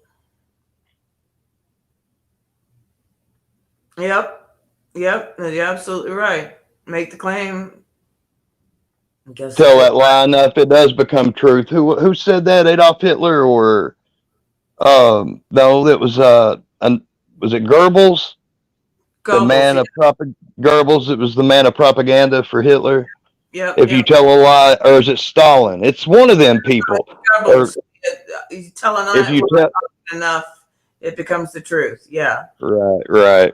yep, you're absolutely right. Make the claim. Tell that lie enough, it does become truth. Who said that? Adolf Hitler or no? That was it Goebbels? The man of Goebbels. It was the man of propaganda for Hitler. Yeah. If you tell a lie, or is it Stalin? It's one of them people. You tell a lie, if you tell enough, it becomes the truth. Yeah. Right.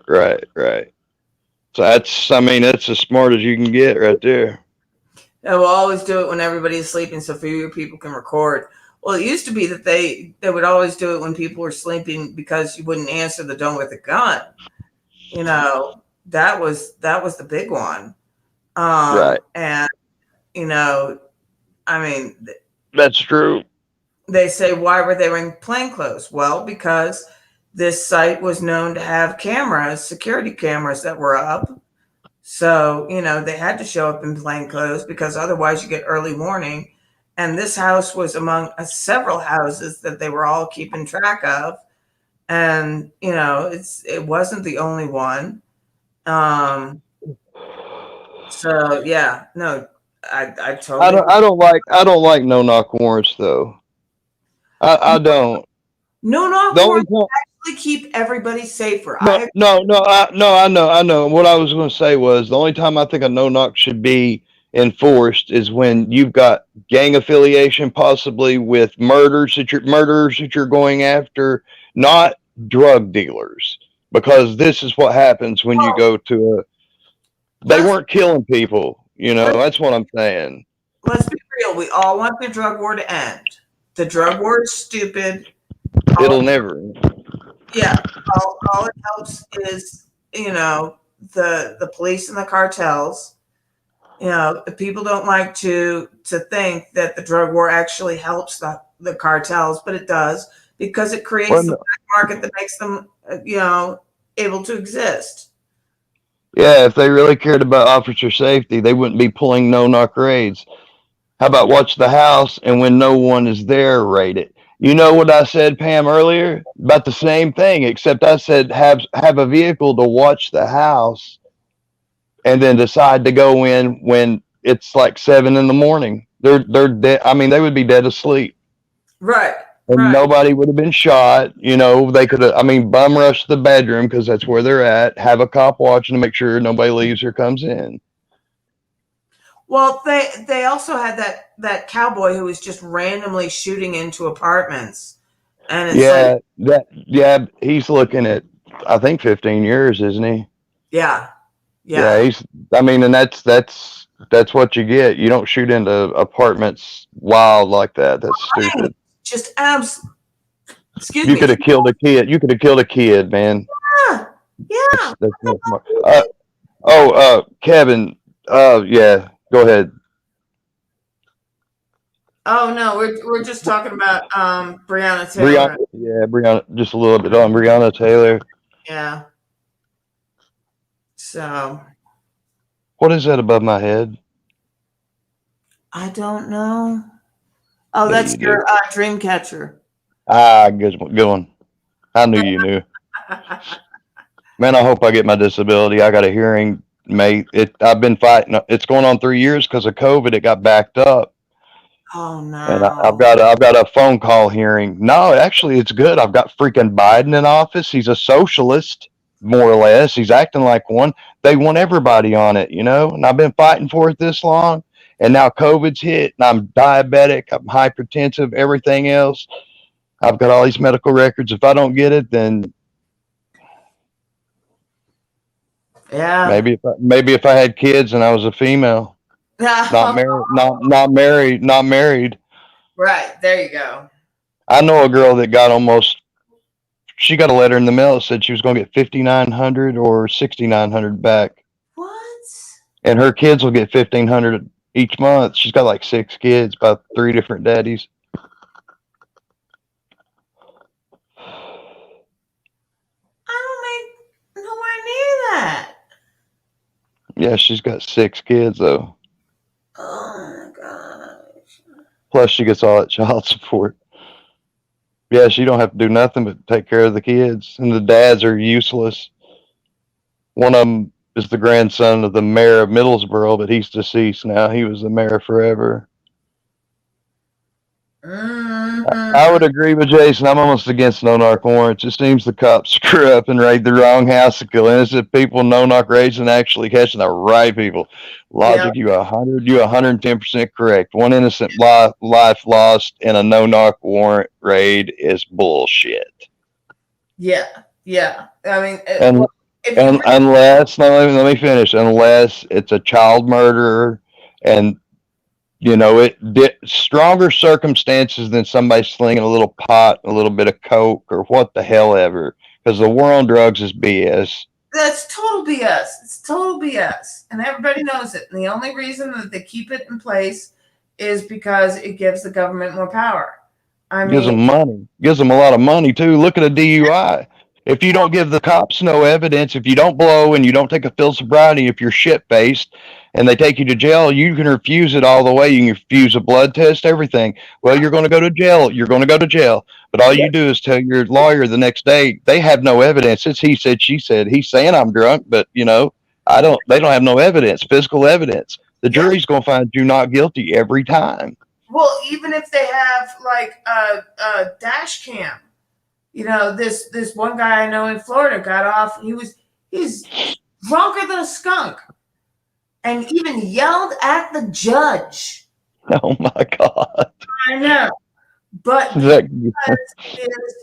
So that's as smart as you can get right there. Yeah, we'll always do it when everybody's sleeping, so fewer people can record. Well, it used to be that they would always do it when people were sleeping because you wouldn't answer the door with a gun. You know, that was the big one. Right. And you know, I mean, That's true. they say, why were they wearing plainclothes? Well, because this site was known to have cameras, security cameras that were up. So, you know, they had to show up in plainclothes because otherwise you get early warning. And this house was among several houses that they were all keeping track of. And, you know, it wasn't the only one. So yeah, no, I totally I don't like no knock warrants though. I don't. no knock The only warrants time, actually keep everybody safer. no, I know. What I was going to say was the only time I think a no knock should be enforced is when you've got gang affiliation, possibly with murderers that you're going after, not drug dealers. Because this is what happens when you go to a. They let's weren't killing people, you know. let's That's what I'm saying. let's be real. We all want the drug war to end. The drug war is stupid. It'll never. Yeah, all it helps is, you know, the police and the cartels. You know, people don't like to think that the drug war actually helps the cartels, but it does because it creates the Well, black market that makes them, you know, able to exist. yeah, if they really cared about officer safety, they wouldn't be pulling no knock raids. How about watch the house and when no one is there, raid it? You know what I said, Pam, earlier about the same thing, except I said have a vehicle to watch the house and then decide to go in when it's like 7 in the morning. They're dead. I mean, they would be dead asleep. Right, And right. nobody would have been shot. You know, they could have, I mean, bum rush the bedroom because that's where they're at. Have a cop watching to make sure nobody leaves or comes in. Well, they also had that cowboy who was just randomly shooting into apartments, and it's like, He's looking at, I think 15 years, isn't he? yeah, Yeah, yeah, I mean, and that's what you get. You don't shoot into apartments wild like that. That's right. stupid. Just excuse You me. could have killed a kid. You could have killed a kid, man. Yeah, yeah. That's not smart. Kevin. Yeah. Go ahead. Oh no, we're just talking about Breonna Breonna. Taylor. Yeah, Breonna. Just a little bit on Breonna Taylor. Yeah. So What is that above my head? I don't know. Oh, Yeah, that's you do. your dream catcher. Ah, good one. I knew you knew. Man, I hope I get my disability. I got a hearing mate. I've been fighting. It's going on 3 years because of COVID. It got backed up, Oh and no. I've got a phone call hearing. No, actually, it's good. I've got freaking Biden in office. He's a socialist, more or less. He's acting like one. They want everybody on it, you know. And I've been fighting for it this long, and now COVID's hit, and I'm diabetic. I'm hypertensive. Everything else. I've got all these medical records. If I don't get it, then Yeah. maybe if I had kids and I was a female, not married. Right. There you go. I know a girl that got almost. She got a letter in the mail that said she was going to get 5,900 or 6,900 back, What? and her kids will get 1,500 each month. She's got like 6 kids by 3 different daddies. I don't make nowhere near that. Yeah, she's got 6 kids though. Oh my gosh. Plus, she gets all that child support. Yeah, she don't have to do nothing but take care of the kids, and the dads are useless. One of them is the grandson of the mayor of Middlesboro, but he's deceased now. He was the mayor forever. I would agree with Jason. I'm almost against no-knock warrants. It seems the cops screw up and raid the wrong house to kill innocent people. No-knock raids and actually catching the right people. Yeah. Logic, you 110% correct. One innocent life lost in a no-knock warrant raid is bullshit. Yeah. Yeah. I mean, And well, if and you unless let me finish. Unless it's a child murderer and stronger circumstances than somebody slinging a little pot, a little bit of coke, or what the hell ever. Because the war on drugs is BS. That's total BS. It's total BS. And everybody knows it. And the only reason that they keep it in place is because it gives the government more power. Gives them money. Gives them a lot of money too. Look at a DUI. If you don't give the cops no evidence, if you don't blow and you don't take a field sobriety, if you're shit faced and they take you to jail, you can refuse it all the way. You can refuse a blood test, everything. Well, you're going to go to jail. You're going to go to jail. But all you do is tell your lawyer the next day they have no evidence. It's he said, she said. He's saying I'm drunk, but they don't have no evidence, physical evidence. The jury's going to find you not guilty every time. Well, even if they have like a dash cam, this one guy I know in Florida got off. He's drunker than a skunk, and even yelled at the judge. Oh my God! I know, but his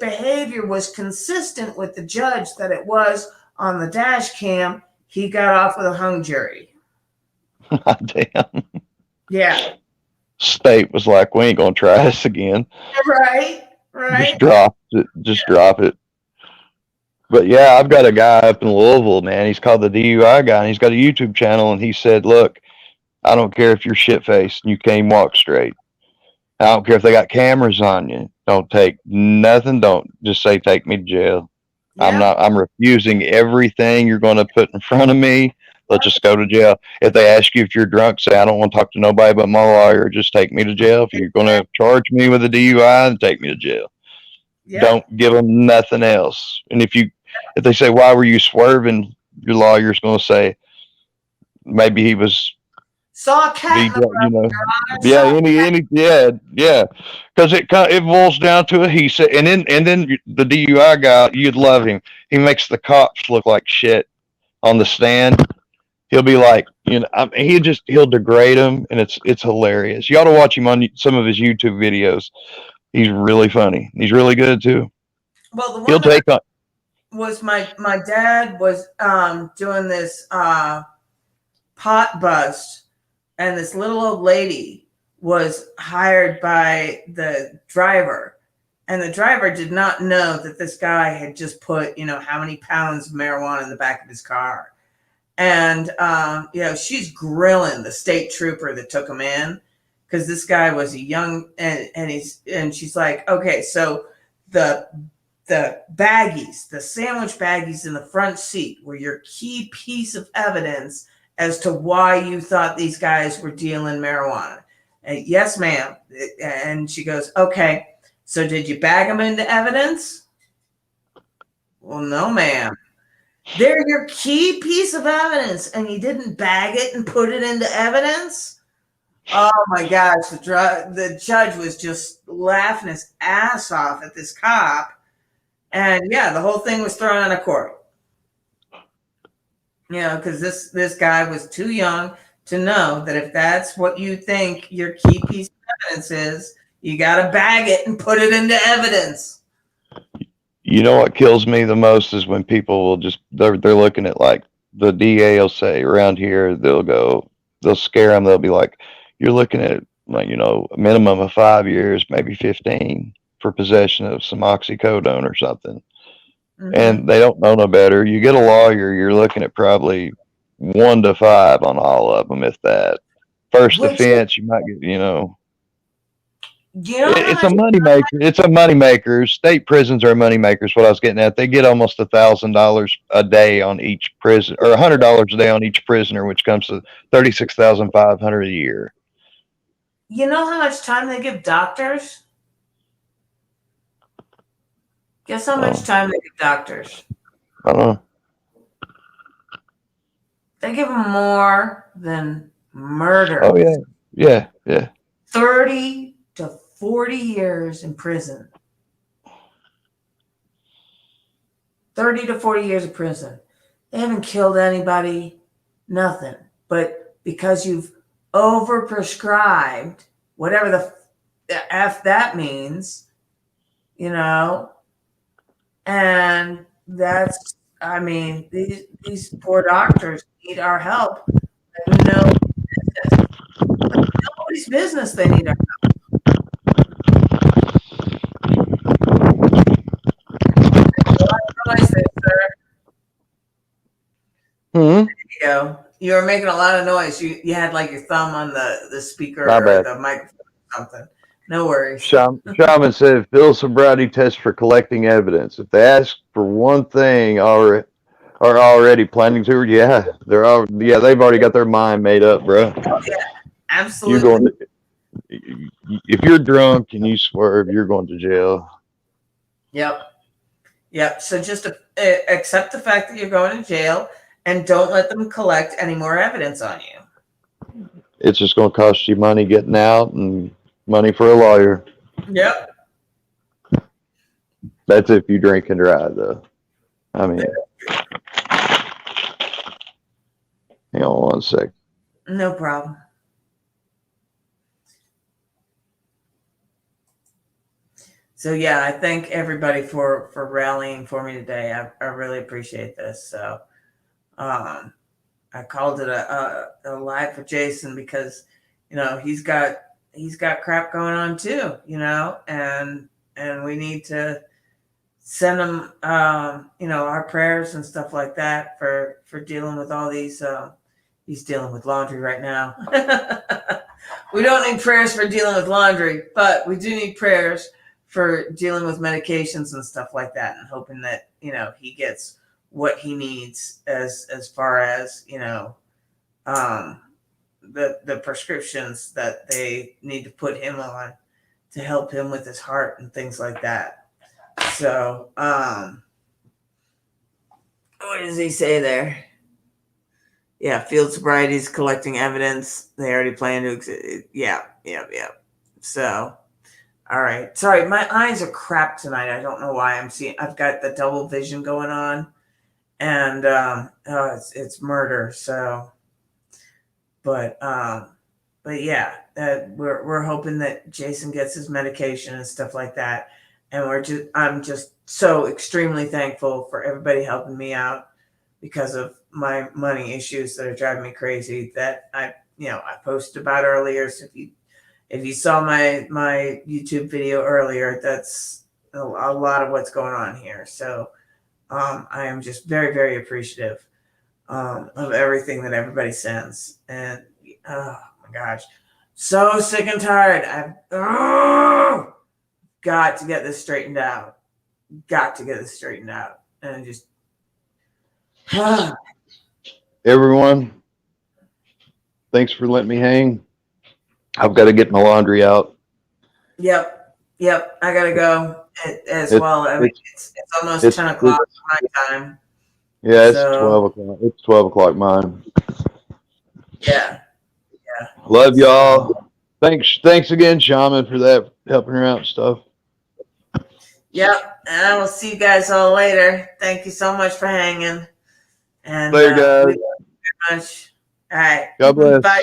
behavior was consistent with the judge that it was on the dash cam. He got off with a hung jury. Damn. Yeah. State was like, we ain't gonna try this again. Right. Just drop it. But yeah, I've got a guy up in Louisville, man. He's called the DUI guy, and he's got a YouTube channel, and he said, look, I don't care if you're shit faced and you can't walk straight. I don't care if they got cameras on you. Don't take nothing. Don't just say take me to jail. Yeah. I'm refusing everything you're gonna put in front of me. Let's just go to jail. If they ask you if you're drunk, say, I don't want to talk to nobody but my lawyer. Just take me to jail. If you're going to charge me with a DUI, then take me to jail. Yeah. Don't give them nothing else. And if they say, why were you swerving? Your lawyer's going to say, maybe he was. Saw a cat. Yeah. Because it boils down to it. He said, and then the DUI guy, you'd love him. He makes the cops look like shit on the stand. He'll be like, he'll degrade him, and it's hilarious. You ought to watch him on some of his YouTube videos. He's really funny. He's really good too. Well, the one was my dad was doing this pot bust, and this little old lady was hired by the driver, and the driver did not know that this guy had just put how many pounds of marijuana in the back of his car. And, she's grilling the state trooper that took him in, because this guy was a young, and she's like, okay, so the baggies, the sandwich baggies in the front seat were your key piece of evidence as to why you thought these guys were dealing marijuana. And, yes, ma'am. And she goes, okay, so did you bag them into evidence? Well, no, ma'am. They're your key piece of evidence, and you didn't bag it and put it into evidence? Oh, my gosh. The judge was just laughing his ass off at this cop. And, yeah, the whole thing was thrown out of court. Because this guy was too young to know that if that's what you think your key piece of evidence is, you got to bag it and put it into evidence. You know what kills me the most is when people will they're looking at, like, the DA will say around here, they'll scare them. They'll be like, you're looking at, like, a minimum of 5 years, maybe 15 for possession of some oxycodone or something. Mm-hmm. And they don't know no better. You get a lawyer, you're looking at probably 1 to 5 on all of them, if that. First offense, you might get, it's a money maker. It's a money maker. State prisons are money makers. What I was getting at, they get almost $1,000 a day on each prison, or $100 a day on each prisoner, which comes to $36,500 a year. You know how much time they give doctors? Guess how much time they give doctors? I don't know. They give them more than murder. Oh yeah. 30 to 40 years in prison. 30 to 40 years of prison. They haven't killed anybody, nothing. But because you've overprescribed, whatever the F that means, and that's, these poor doctors need our help. Nobody's business they need our noise there, sir. Hmm. There you go. You were making a lot of noise. You had like your thumb on the speaker My or bad. the microphone or something. No worries. Shaman said, fill sobriety test for collecting evidence. If they ask for one thing or are already planning to, yeah, they've already got their mind made up, bro. Yeah, You're absolutely. going to, if you're drunk and you swerve, you're going to jail. Yep. So just accept the fact that you're going to jail and don't let them collect any more evidence on you. It's just going to cost you money getting out and money for a lawyer. Yep. That's if you drink and drive, though. I mean, hang on one sec. No problem. So yeah, I thank everybody for rallying for me today. I really appreciate this. So I called it a live for Jason because he's got crap going on too, and we need to send him our prayers and stuff like that for dealing with all these. He's dealing with laundry right now. We don't need prayers for dealing with laundry, but we do need prayers for dealing with medications and stuff like that, and hoping that he gets what he needs as far as the prescriptions that they need to put him on to help him with his heart and things like that. So what does he say there? Yeah, field sobriety's collecting evidence. They already plan to. Yeah. So, all right. Sorry, my eyes are crap tonight. I don't know why. I've got the double vision going on, and it's murder. So, but yeah, we're hoping that Jason gets his medication and stuff like that, and I'm just so extremely thankful for everybody helping me out because of my money issues that are driving me crazy that I posted about earlier. So if you saw my YouTube video earlier, that's a lot of what's going on here. So I am just very, very appreciative of everything that everybody sends. And oh my gosh, so sick and tired. I've got to get this straightened out. And just Everyone, thanks for letting me hang. I've got to get my laundry out. Yep. I gotta go as well. I mean, it's almost 10 o'clock my time. Yeah, it's 12 o'clock. It's 12 o'clock mine. Yeah. Love y'all. Thanks again, Shaman, for that, helping her out and stuff. Yep. And I will see you guys all later. Thank you so much for hanging. And later, guys. very much. All right. God bless. Bye.